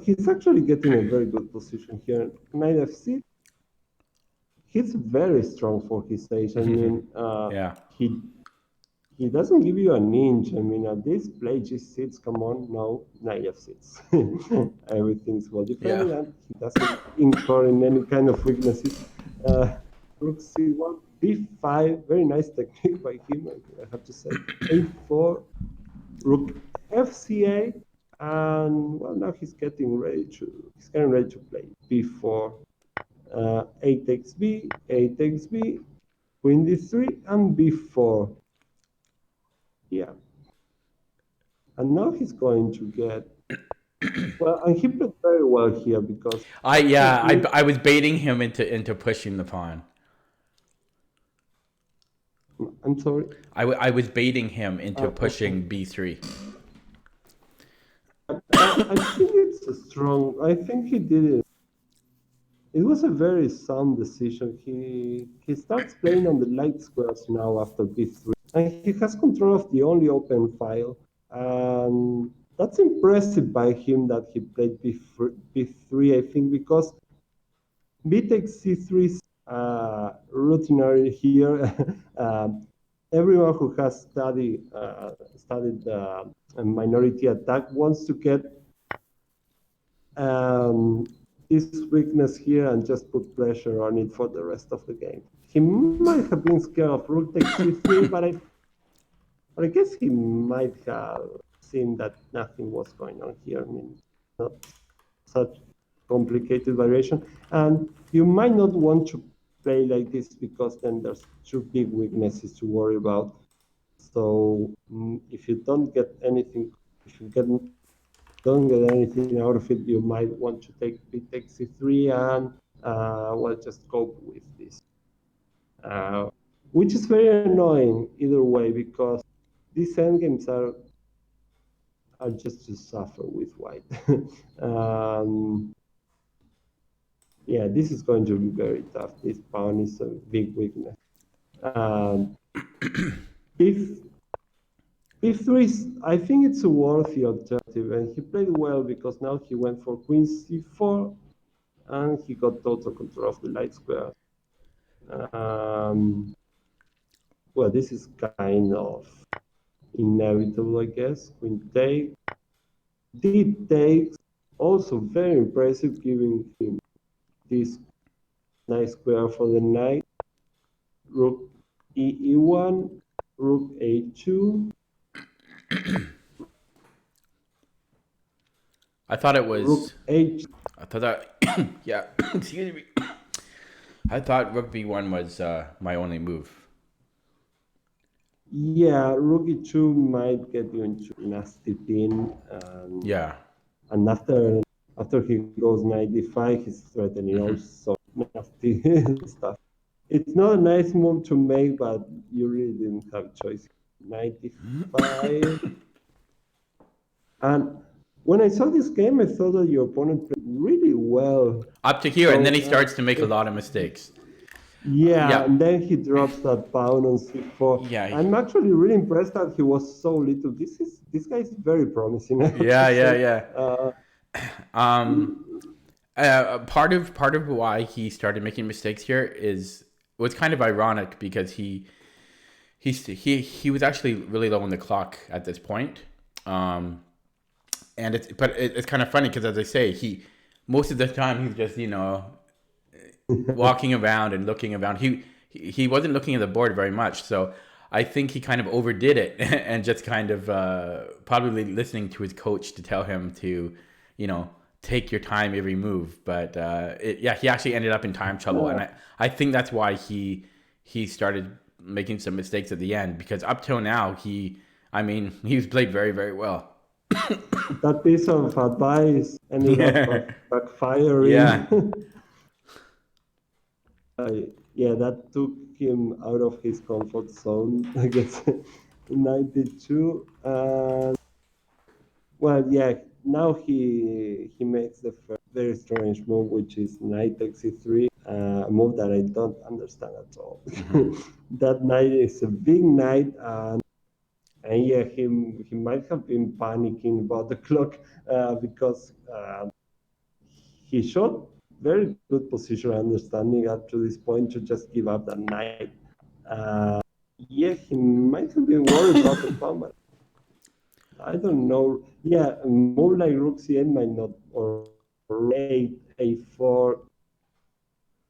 Speaker 2: He's actually getting a very good position here. Knight f6. He's very strong for his age. I mean,
Speaker 1: yeah.
Speaker 2: He doesn't give you an inch. I mean, at this play, g6, come on, no, knight f6. Everything's well defended,
Speaker 1: Yeah.
Speaker 2: and he doesn't incur in any kind of weaknesses. Rook c1, b5, very nice technique by him, I have to say. a4, rook fca, and well, now he's getting ready to play b4. A takes b, queen d3, and b4. Yeah. And now he's going to get well, and he played very well here because
Speaker 1: I was baiting him into pushing the pawn.
Speaker 2: I'm sorry.
Speaker 1: I was baiting him into pushing b3.
Speaker 2: I think it's a strong. I think he did it. It was a very sound decision. He starts playing on the light squares now after b3. And he has control of the only open file. That's impressive by him that he played b3, I think, because b takes c3 is routinary here. Everyone who has studied a minority attack wants to get this weakness here and just put pressure on it for the rest of the game. He might have been scared of rook takes c3, but I guess he might have seen that nothing was going on here. I mean, not such complicated variation. And you might not want to play like this because then there's two big weaknesses to worry about. So if you don't get anything, don't get anything out of it, you might want to take bit takes c3 and well, just cope with this, which is very annoying either way because these endgames are just to suffer with white. Yeah, this is going to be very tough. This pawn is a big weakness. If b3 is, I think it's a worthy alternative, and he played well because now he went for queen c4, and he got total control of the light square. Well, this is kind of inevitable, I guess. Queen take, d takes, also very impressive, giving him this nice square for the knight. Rook e1, rook a2.
Speaker 1: I thought it was
Speaker 2: rook h.
Speaker 1: I thought that yeah, excuse me. I thought rook b1 was my only move.
Speaker 2: Yeah, rook e2 might get you into nasty pin.
Speaker 1: Yeah.
Speaker 2: And after he goes knight d5, he's threatening all sorts of nasty stuff. It's not a nice move to make, but you really didn't have choice. Knight d5. And when I saw this game, I thought that your opponent played really well.
Speaker 1: Up to here, and then he starts to make a lot of mistakes.
Speaker 2: Yeah, and then he drops that pawn on c4.
Speaker 1: Yeah.
Speaker 2: I'm actually really impressed that he was so little. This guy is very promising.
Speaker 1: Yeah. Part of why he started making mistakes here was kind of ironic because he was actually really low on the clock at this point. And it's kind of funny because, as I say, most of the time he's just walking around and looking around. He wasn't looking at the board very much, so I think he kind of overdid it and just kind of probably listening to his coach to tell him to, take your time every move. But he actually ended up in time trouble, and I think that's why he started making some mistakes at the end, because up till now he's played very, very well.
Speaker 2: That piece of advice ended up backfiring. Yeah, that took him out of his comfort zone, I guess. 92. Well, yeah, now he makes the first very strange move, which is knight takes c3, a move that I don't understand at all. That knight is a big knight, and yeah, he might have been panicking about the clock because he showed very good position understanding up to this point to just give up that knight. Yeah, he might have been worried about the pawn, but I don't know. Yeah, a move like rook c8 might not, or a4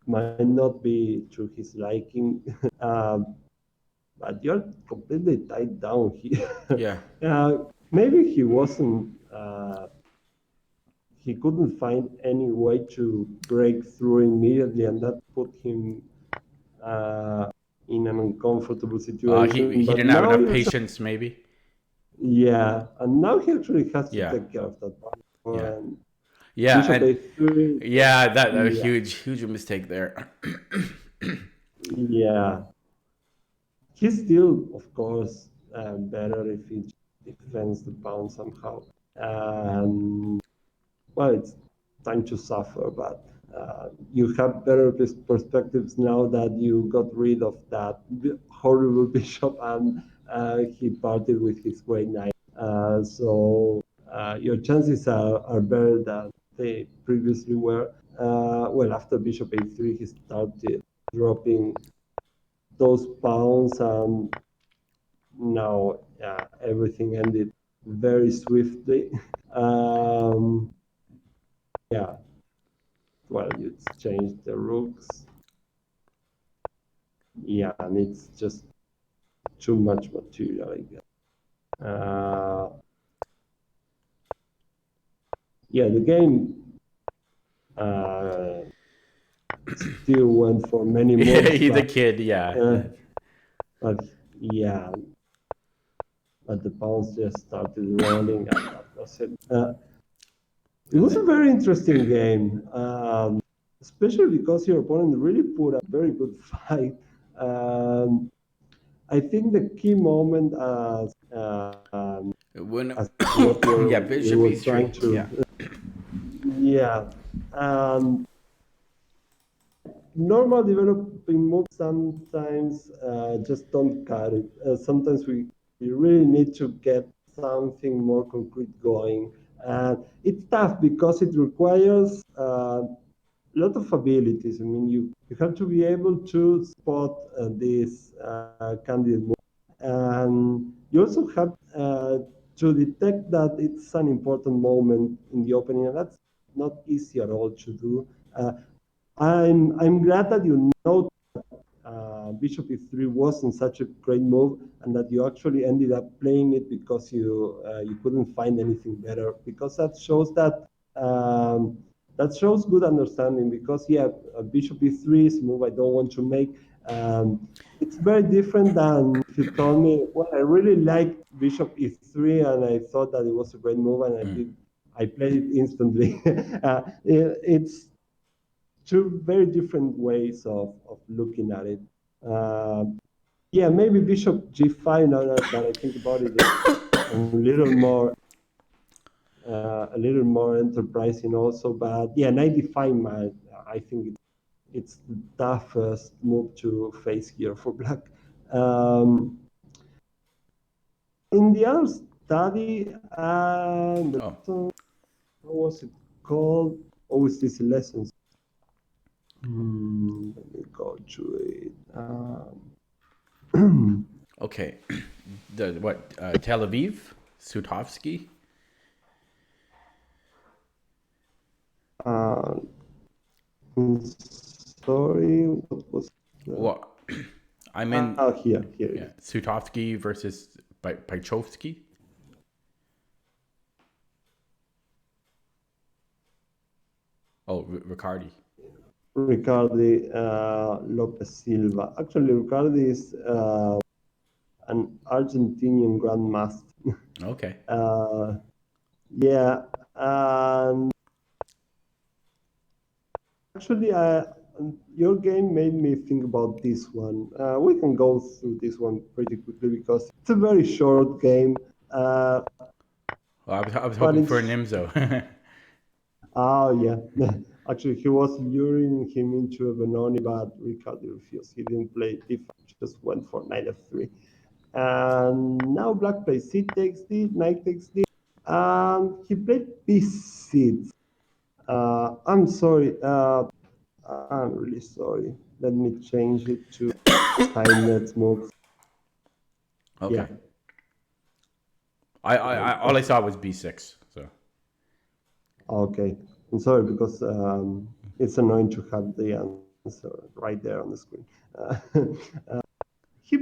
Speaker 2: might not be to his liking. But you're completely tied down here.
Speaker 1: Yeah.
Speaker 2: Maybe he wasn't. He couldn't find any way to break through immediately, and that put him in an uncomfortable situation.
Speaker 1: He didn't have enough patience, maybe.
Speaker 2: Yeah, and now he actually has to take care of that one.
Speaker 1: That a huge mistake there.
Speaker 2: Yeah, he's still, of course, better if he defends the pawn somehow. Well, it's time to suffer, but you have better perspectives now that you got rid of that horrible bishop and he parted with his great knight. So your chances are better than they previously were. Well, after bishop a3, he started dropping those pawns, and now everything ended very swiftly. Yeah, well, you change the rooks. Yeah, and it's just too much material, I guess. Yeah, the game uh, still went for many
Speaker 1: Yeah,
Speaker 2: moves,
Speaker 1: he's a kid. Yeah.
Speaker 2: but yeah, but the pawns just started rolling, and that was it. It
Speaker 1: And
Speaker 2: was a
Speaker 1: then,
Speaker 2: very interesting game, especially because your opponent really put a very good fight. Um, I think the key moment
Speaker 1: when
Speaker 2: as what
Speaker 1: yeah,
Speaker 2: we
Speaker 1: bishop
Speaker 2: were
Speaker 1: e3.
Speaker 2: trying
Speaker 1: Yeah.
Speaker 2: to, yeah, and normal developing moves sometimes just don't cut it. Sometimes we really need to get something more concrete going. And it's tough because it requires a lot of abilities. I mean, you have to be able to spot these candidate moves. And you also have to detect that it's an important moment in the opening, and that's not easy at all to do. Uh, I'm glad that you know Bishop e3 wasn't such a great move, and that you actually ended up playing it because you couldn't find anything better. Because that shows good understanding. Because yeah, Bishop e3 is a move I don't want to make. It's very different than if you told me, well, I really liked Bishop e3 and I thought that it was a great move, and I played it instantly. It's two very different ways of looking at it. Uh, yeah, maybe Bishop G5. Now that I think about it, it's a little more enterprising also. But yeah, 95 might. I think it's the toughest move to face here for Black. Um, in the other study,
Speaker 1: Oh,
Speaker 2: what was it called? Always these lessons. Let me go to it.
Speaker 1: okay. The what? Tel Aviv, Sutovsky.
Speaker 2: uh, sorry, what was
Speaker 1: Well, I'm in.
Speaker 2: here it
Speaker 1: Yeah,
Speaker 2: is.
Speaker 1: Sutovsky versus Pichovsky. Oh, Riccardi.
Speaker 2: Ricardi Lopez Silva. Actually, Ricardi is an Argentinian grandmaster.
Speaker 1: Okay.
Speaker 2: uh, yeah, and actually, your game made me think about this one. We can go through this one pretty quickly because it's a very short game,
Speaker 1: Well, I was
Speaker 2: but
Speaker 1: hoping for a
Speaker 2: it's
Speaker 1: Nimzo.
Speaker 2: oh yeah. Actually, he was luring him into a Benoni, but Ricardo refused. He didn't play d5, just went for knight f3. And now Black plays c takes d, knight takes d, and he played b6. I'm sorry. I'm really sorry. Let me change it to timeless move. Yeah.
Speaker 1: Okay. I all I saw was b6. So
Speaker 2: Okay. I'm sorry because it's annoying to have the answer right there on the screen. Uh, he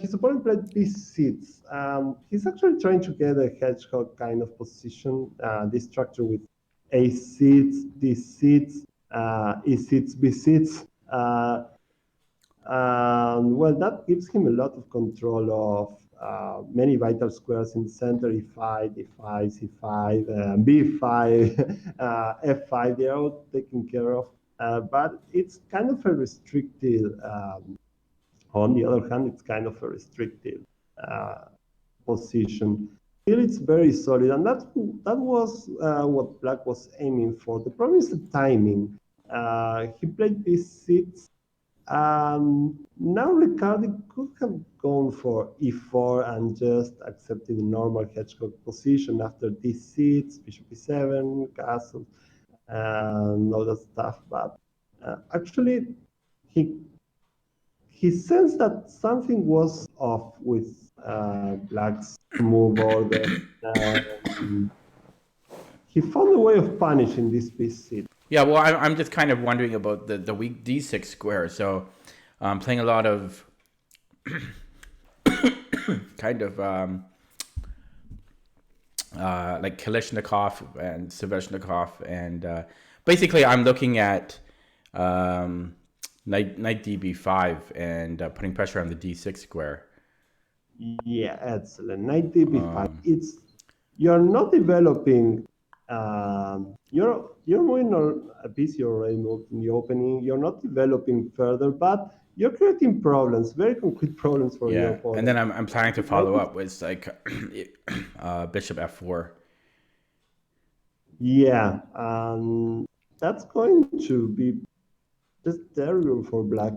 Speaker 2: his opponent played b6. He's actually trying to get a hedgehog kind of position. This structure with a6, d6, e6, b6. Well, that gives him a lot of control of many vital squares in the center: e5, d5, c5, b5, f5. They're all taken care of. But it's kind of a restricted on the other hand, it's kind of a restrictive uh, position. Still, it's very solid, and that was what Black was aiming for. The problem is the timing. He played b6. Now Riccardi could have gone for e4 and just accepted the normal hedgehog position after d6, bishop e7, castle, and all that stuff. But actually, he he sensed that something was off with Black's move order. Um, he found a way of punishing this piece.
Speaker 1: yeah, well, I'm just kind of wondering about the weak d6 square. So, playing a lot of kind of like Kalishnikov and Sveshnikov and basically, I'm looking at knight db5 and putting pressure on the d6 square.
Speaker 2: Yeah, excellent. Knight db5. You're not developing. You're moving on a piece you already moved in the opening. You're not developing further, but you're creating problems, very concrete problems for your opponent.
Speaker 1: And then I'm planning to follow up with like bishop f4.
Speaker 2: Yeah, that's going to be just terrible for black.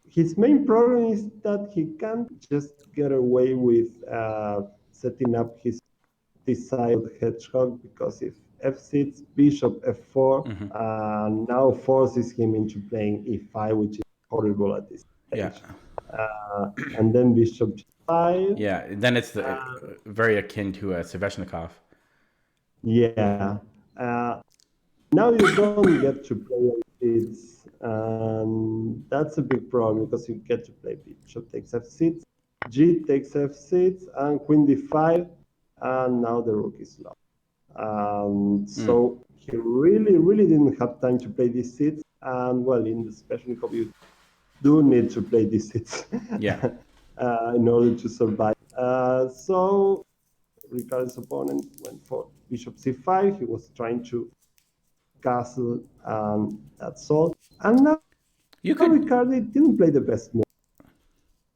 Speaker 2: His main problem is that he can't just get away with setting up his side of the hedgehog, because if f6, bishop f4, now forces him into playing e5, which is horrible at this stage. And then bishop g5.
Speaker 1: Yeah, then it's very akin to a Sveshnikov.
Speaker 2: Yeah. Now you don't get to play f6, and that's a big problem because you get to play bishop takes f6, g takes f6, and queen d5, and now the rook is lost. So he really didn't have time to play these seats, and well, in the Sveshnikov you do need to play these seats in order to survive. So Ricardo's opponent went for bishop c5. He was trying to castle, that's all. And now Ricardo didn't play the best move.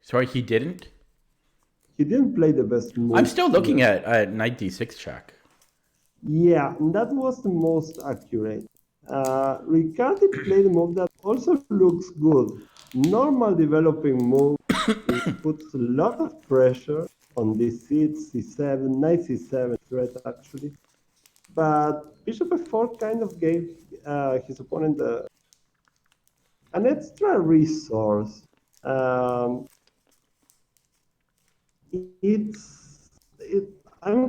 Speaker 1: Sorry, he didn't?
Speaker 2: He didn't play the best move.
Speaker 1: I'm still looking at knight d6 check.
Speaker 2: Yeah, and that was the most accurate. Ricardo played a move that also looks good. Normal developing move. It puts a lot of pressure on this seat, c7, knight c7 threat actually. But bishop f4 kind of gave his opponent an extra resource. I'm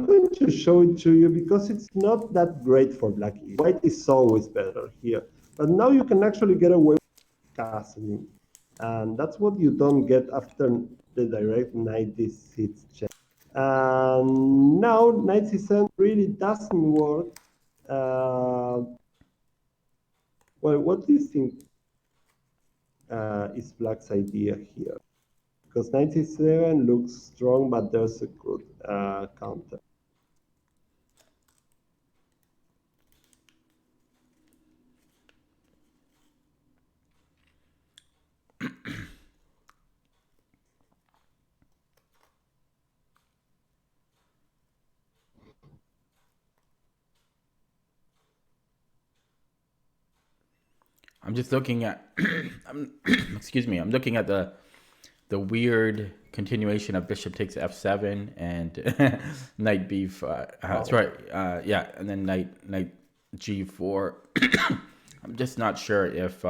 Speaker 2: going to show it to you because it's not that great for black. White is always better here. But now you can actually get away with castling. And that's what you don't get after the direct knight d6 check. And now knight c7 really doesn't work. Well, what do you think is black's idea here? Because knight c7 looks strong, but there's a good counter.
Speaker 1: I'm just looking at excuse me, I'm looking at the weird continuation of bishop takes f7 and knight b5. That's right. And then knight g4. I'm just not sure if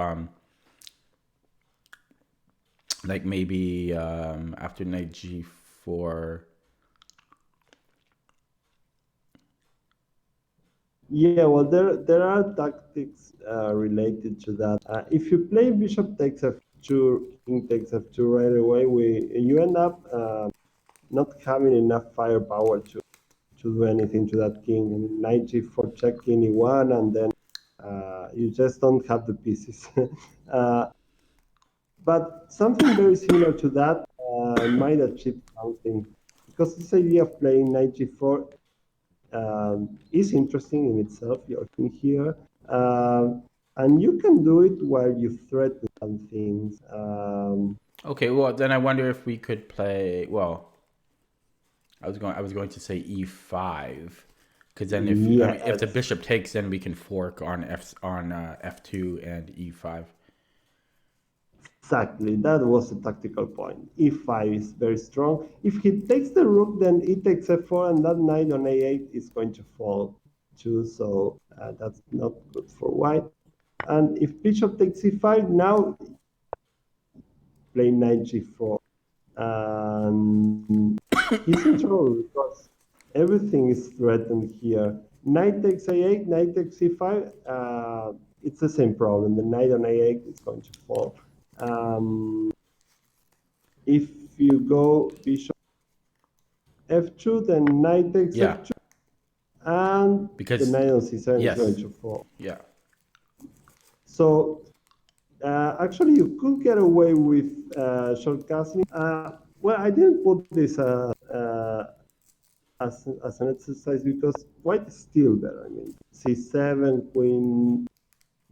Speaker 1: like maybe after knight g4.
Speaker 2: Yeah, well, there are tactics related to that. If you play bishop takes f2, king takes f2 right away, you end up not having enough firepower to do anything to that king. And knight g4 check king e1, and then you just don't have the pieces. But something very similar to that might achieve something, because this idea of playing knight g4 is interesting in itself. You're in here, and you can do it while you threaten some things.
Speaker 1: Okay, well then I wonder if we could play. Well, I was going to say e5, because then if the bishop takes, then we can fork on f2 and e5.
Speaker 2: Exactly, that was the tactical point. e5 is very strong. If he takes the rook, then he takes f4, and that knight on a8 is going to fall too, so that's not good for white. And if bishop takes e5, now play knight g4. And he's in trouble because everything is threatened here. Knight takes a8, knight takes e5, it's the same problem. The knight on a8 is going to fall. If you go bishop f2, then knight takes f2, and because the knight on c7 is going to fall.
Speaker 1: Yeah.
Speaker 2: So actually, you could get away with short castling. Well, I didn't put this as an exercise because white is still better. I mean, c7, queen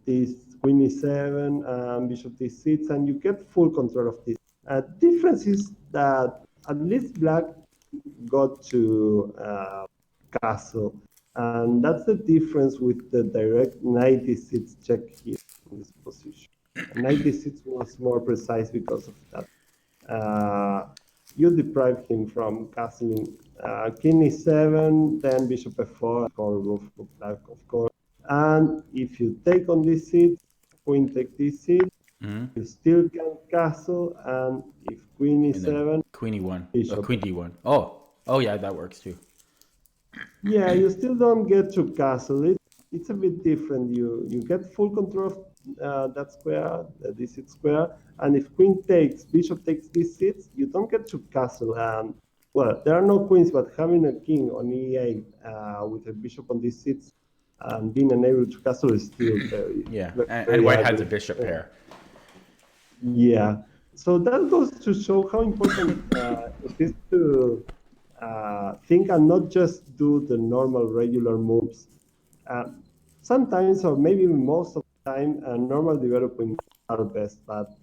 Speaker 2: e7, bishop d6, and you get full control of this. Difference is that at least black got to castle, and that's the difference with the direct knight d6 check here in this position. Knight d6 was more precise because of that. You deprive him from castling king e7, then bishop f4, or move to black, of course. And if you take on this seat, queen take this seat, you still can castle, and if queen e7,
Speaker 1: queen e1,
Speaker 2: bishop.
Speaker 1: queen d1. Oh yeah, that works too.
Speaker 2: Yeah, you still don't get to castle. It's a bit different. You get full control of that square, the d6 square, and if queen takes, bishop takes d6, you don't get to castle. And well, there are no queens, but having a king on e8 with a bishop on d6 and being unable to castle is still very
Speaker 1: and white has a bishop pair.
Speaker 2: Yeah, so that goes to show how important it is to think and not just do the normal regular moves. Sometimes, or maybe even most of the time, normal development are best, but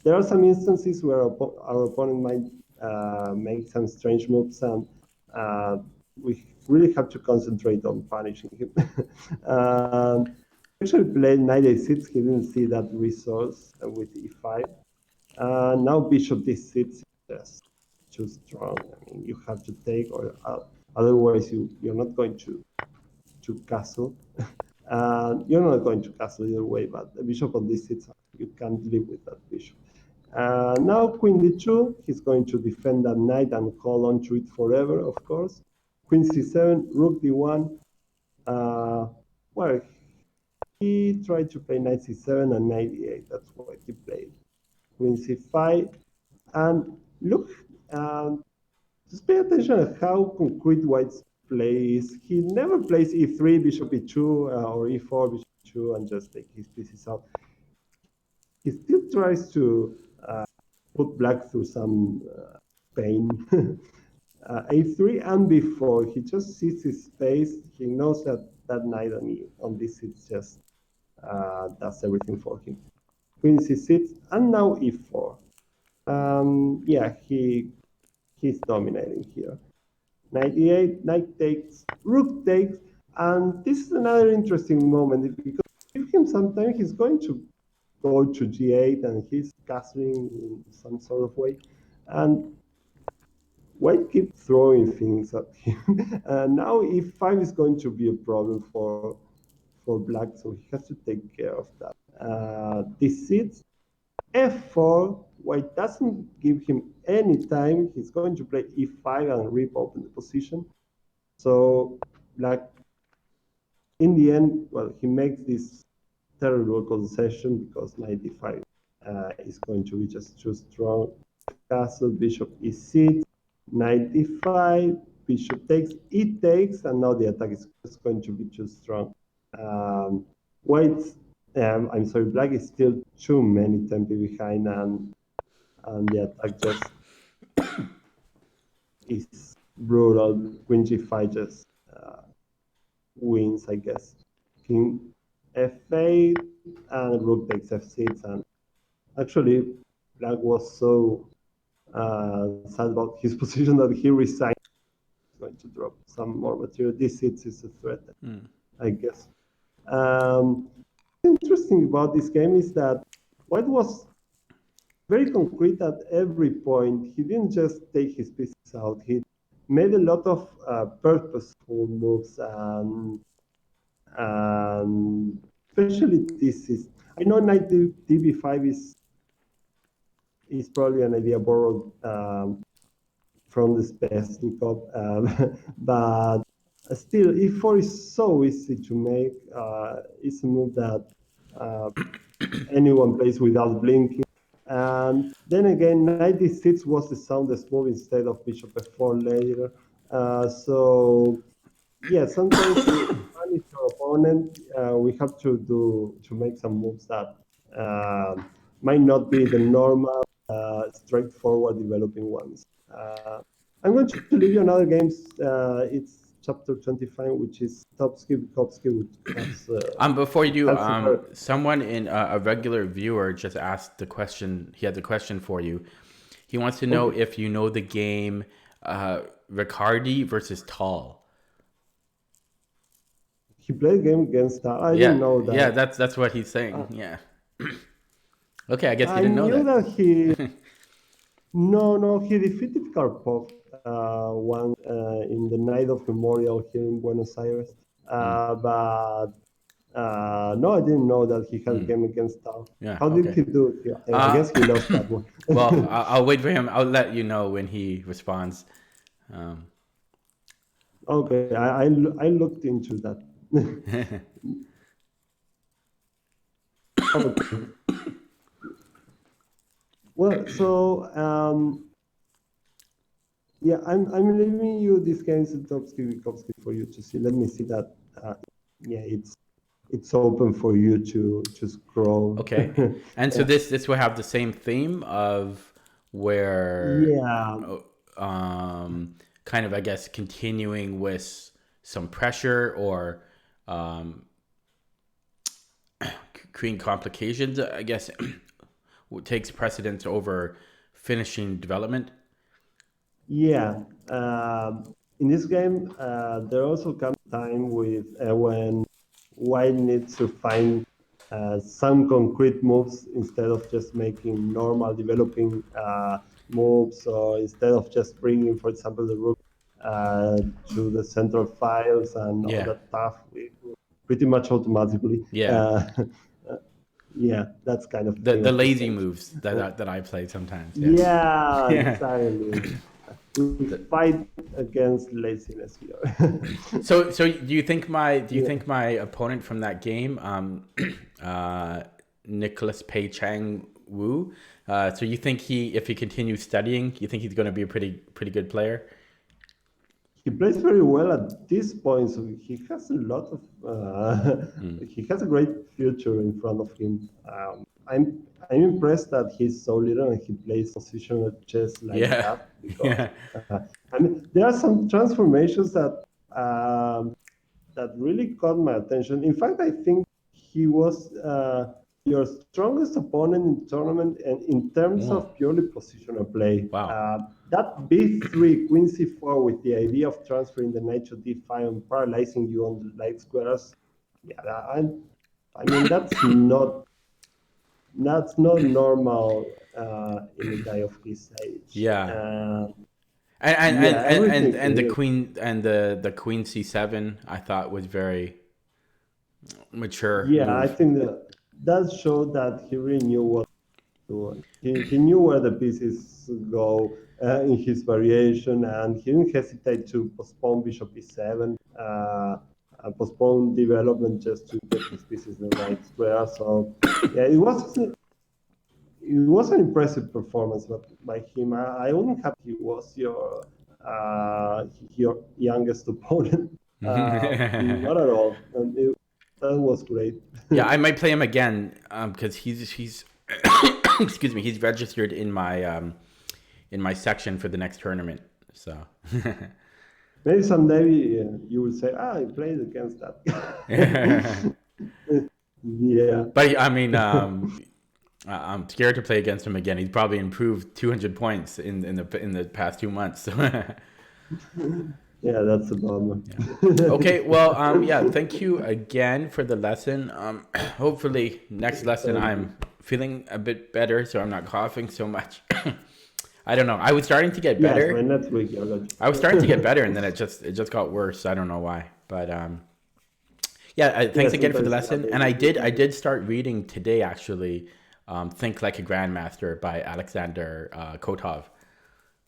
Speaker 2: there are some instances where our opponent might make some strange moves, and we really have to concentrate on punishing him. Actually played knight a6, he didn't see that resource with e5. Now bishop d6 is just too strong. I mean, you have to take, or otherwise you're not going to castle. You're not going to castle either way, but the bishop on d6, you can't live with that bishop. Now queen d2, he's going to defend that knight and hold on to it forever, of course. Queen c7, rook d1. Well, he tried to play knight c7 and knight e8. That's what he played. Queen c5. And look, just pay attention to how concrete white's play is. He never plays e3, bishop e2, or e4, bishop e2, and just take his pieces out. He still tries to put black through some pain. A3 and b4, he just sees his space. He knows that that knight on this is just does everything for him. Queen c6, and now e4. Yeah, he's dominating here. Knight e8, knight takes, rook takes, and this is another interesting moment because give him some time, he's going to go to g8 and he's castling in some sort of way. And white keeps throwing things at him. Now e5 is going to be a problem for black, so he has to take care of that. D6, f4, white doesn't give him any time. He's going to play e5 and rip open the position. So black, in the end, well, he makes this terrible concession because knight e5 is going to be just too strong. Castle, bishop e6, knight e5, bishop takes, e takes, and now the attack is just going to be too strong. White, I'm sorry, black is still too many tempi behind, and the attack just is brutal. Queen g5 just wins, I guess. King f8, and rook takes f6, and actually black was so sad about his position that he resigned. He's going to drop some more material. D6 is a threat, I guess. Interesting about this game is that white was very concrete at every point. He didn't just take his pieces out. He made a lot of purposeful moves, and especially this is. I know knight db5 is probably an idea borrowed from the Spesnikov, but still, e4 is so easy to make. It's a move that anyone plays without blinking. And then again, knight d6 was the soundest move instead of bishop f4 later. So yeah, sometimes you punish opponent, we have to make some moves that might not be the normal, straightforward developing ones. I'm going to leave you another games. It's chapter 25, which is Topsky Bukowski, which has
Speaker 1: Before you do,
Speaker 2: super.
Speaker 1: someone in a regular viewer just asked the question. He has a question for you. He wants to know if you know the game Riccardi versus Tall.
Speaker 2: He played a game against I didn't know that.
Speaker 1: Yeah, that's what he's saying. Yeah. Okay, I guess he didn't know
Speaker 2: knew
Speaker 1: that.
Speaker 2: he. No, he defeated Karpov one in the night of Memorial here in Buenos Aires. But no, I didn't know that he had a game against Tao.
Speaker 1: Yeah.
Speaker 2: How did he do? I guess he lost that one.
Speaker 1: Well, I'll wait for him. I'll let you know when he responds.
Speaker 2: Okay, I looked into that. Okay. Well, so yeah, I'm leaving you this games in Topsky for you to see. Let me see that. Yeah, it's open for you to scroll.
Speaker 1: Okay, and so this will have the same theme of where kind of, I guess, continuing with some pressure or creating complications, I guess, takes precedence over finishing development.
Speaker 2: Yeah. In this game, there also comes time with when White needs to find some concrete moves instead of just making normal developing moves, or instead of just bringing, for example, the rook to the central files and all that stuff pretty much automatically. Yeah, that's kind of
Speaker 1: the lazy moves that I play sometimes.
Speaker 2: Yeah, exactly. We fight against laziness here.
Speaker 1: So do you think my opponent from that game, Nicholas Pei Chang Wu, so you think if he continues studying, you think he's going to be a pretty good player?
Speaker 2: He plays very well at this point, so he has a lot of he has a great future in front of him. I'm impressed that he's so little and he plays positional chess like that. Because, I mean, there are some transformations that that really caught my attention. In fact, I think he was your strongest opponent in tournament, and in terms of purely positional play.
Speaker 1: Wow.
Speaker 2: That b3 queen c4 with the idea of transferring the knight to d5 and paralyzing you on the light squares. Yeah, I mean that's not normal in a guy of his age.
Speaker 1: Yeah. And the queen and the queen c7 I thought was very mature.
Speaker 2: Yeah,
Speaker 1: move.
Speaker 2: I think that showed that he really knew what to do. He knew where the pieces go in his variation, and he didn't hesitate to postpone bishop e7, postpone development just to get his pieces in the right square. So yeah, it was an impressive performance by him. I wouldn't have he was your youngest opponent. Not at all. That was great.
Speaker 1: Yeah, I might play him again because he's excuse me, he's registered in my section for the next tournament. So
Speaker 2: maybe someday you will say, I played against that. Yeah.
Speaker 1: But I mean, I'm scared to play against him again. He's probably improved 200 points in the past 2 months.
Speaker 2: Yeah, that's a bummer.
Speaker 1: Yeah. Okay, well, yeah, thank you again for the lesson. Hopefully next lesson I'm feeling a bit better, so I'm not coughing so much. I don't know. I was starting to get better.
Speaker 2: Yes, next week,
Speaker 1: I was starting to get better, and then it just got worse. I don't know why, but yeah. Thanks again for the lesson. And I did start reading today actually. Think Like a Grandmaster by Alexander Kotov.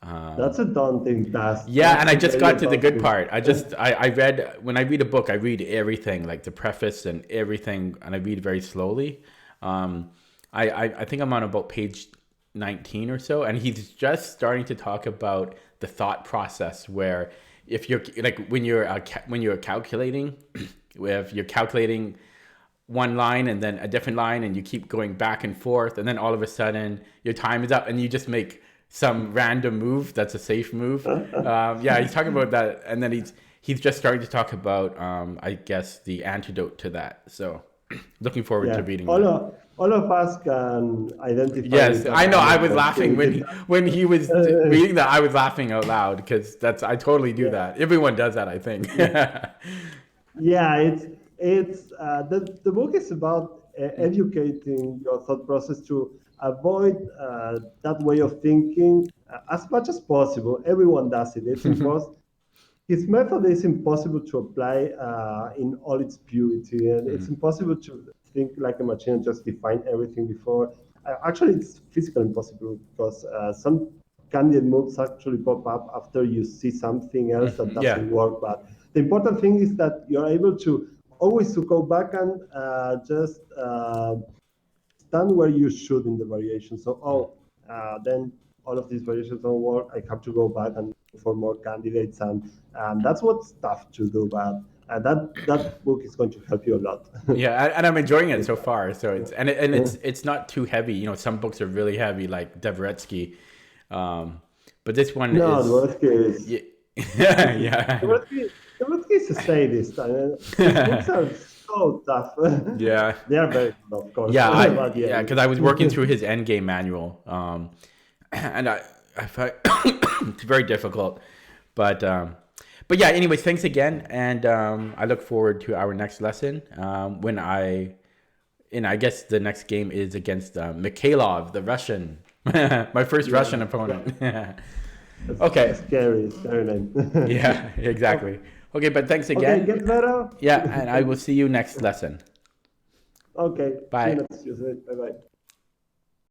Speaker 2: That's a daunting task.
Speaker 1: Yeah, and I just got to the good part. I read, when I read a book, I read everything, like the preface and everything, and I read very slowly. I think I'm on about page 19 or so, and he's just starting to talk about the thought process where if you're like when you're calculating if you're calculating one line and then a different line, and you keep going back and forth, and then all of a sudden your time is up, and you just make some random move that's a safe move. Yeah, he's talking about that, and then he's just starting to talk about I guess the antidote to that. So looking forward to reading that.
Speaker 2: All of us can identify.
Speaker 1: Yes, I know. I was laughing when he was reading that. I was laughing out loud because I totally do that. Everyone does that, I think.
Speaker 2: Yeah, the book is about educating your thought process to avoid that way of thinking as much as possible. Everyone does it. It's impossible. His method is impossible to apply in all its purity, and it's impossible to think like a machine and just define everything before. Actually, it's physically impossible because some candidate moves actually pop up after you see something else that doesn't work. But the important thing is that you're able to always to go back and just stand where you should in the variation. So, then all of these variations don't work. I have to go back and look for more candidates, and that's what's tough to do. But that book is going to help you a lot.
Speaker 1: Yeah, and I'm enjoying it so far. So it's not too heavy. You know, some books are really heavy, like Dvoretsky, but this one is.
Speaker 2: Dvoretsky is.
Speaker 1: Yeah.
Speaker 2: Dvoretsky is a sadist. Books are so tough.
Speaker 1: Yeah.
Speaker 2: They are very tough, of course.
Speaker 1: Yeah, because I was working through his endgame manual, and I found it's very difficult, but yeah. Anyways, thanks again, and I look forward to our next lesson. I guess the next game is against Mikhailov, the Russian, my first Russian opponent. Okay.
Speaker 2: Scary name.
Speaker 1: Yeah, exactly. Okay, but thanks again.
Speaker 2: Okay, get better.
Speaker 1: Yeah, and I will see you next lesson.
Speaker 2: Okay.
Speaker 1: Bye.
Speaker 2: See you next Tuesday. Bye-bye.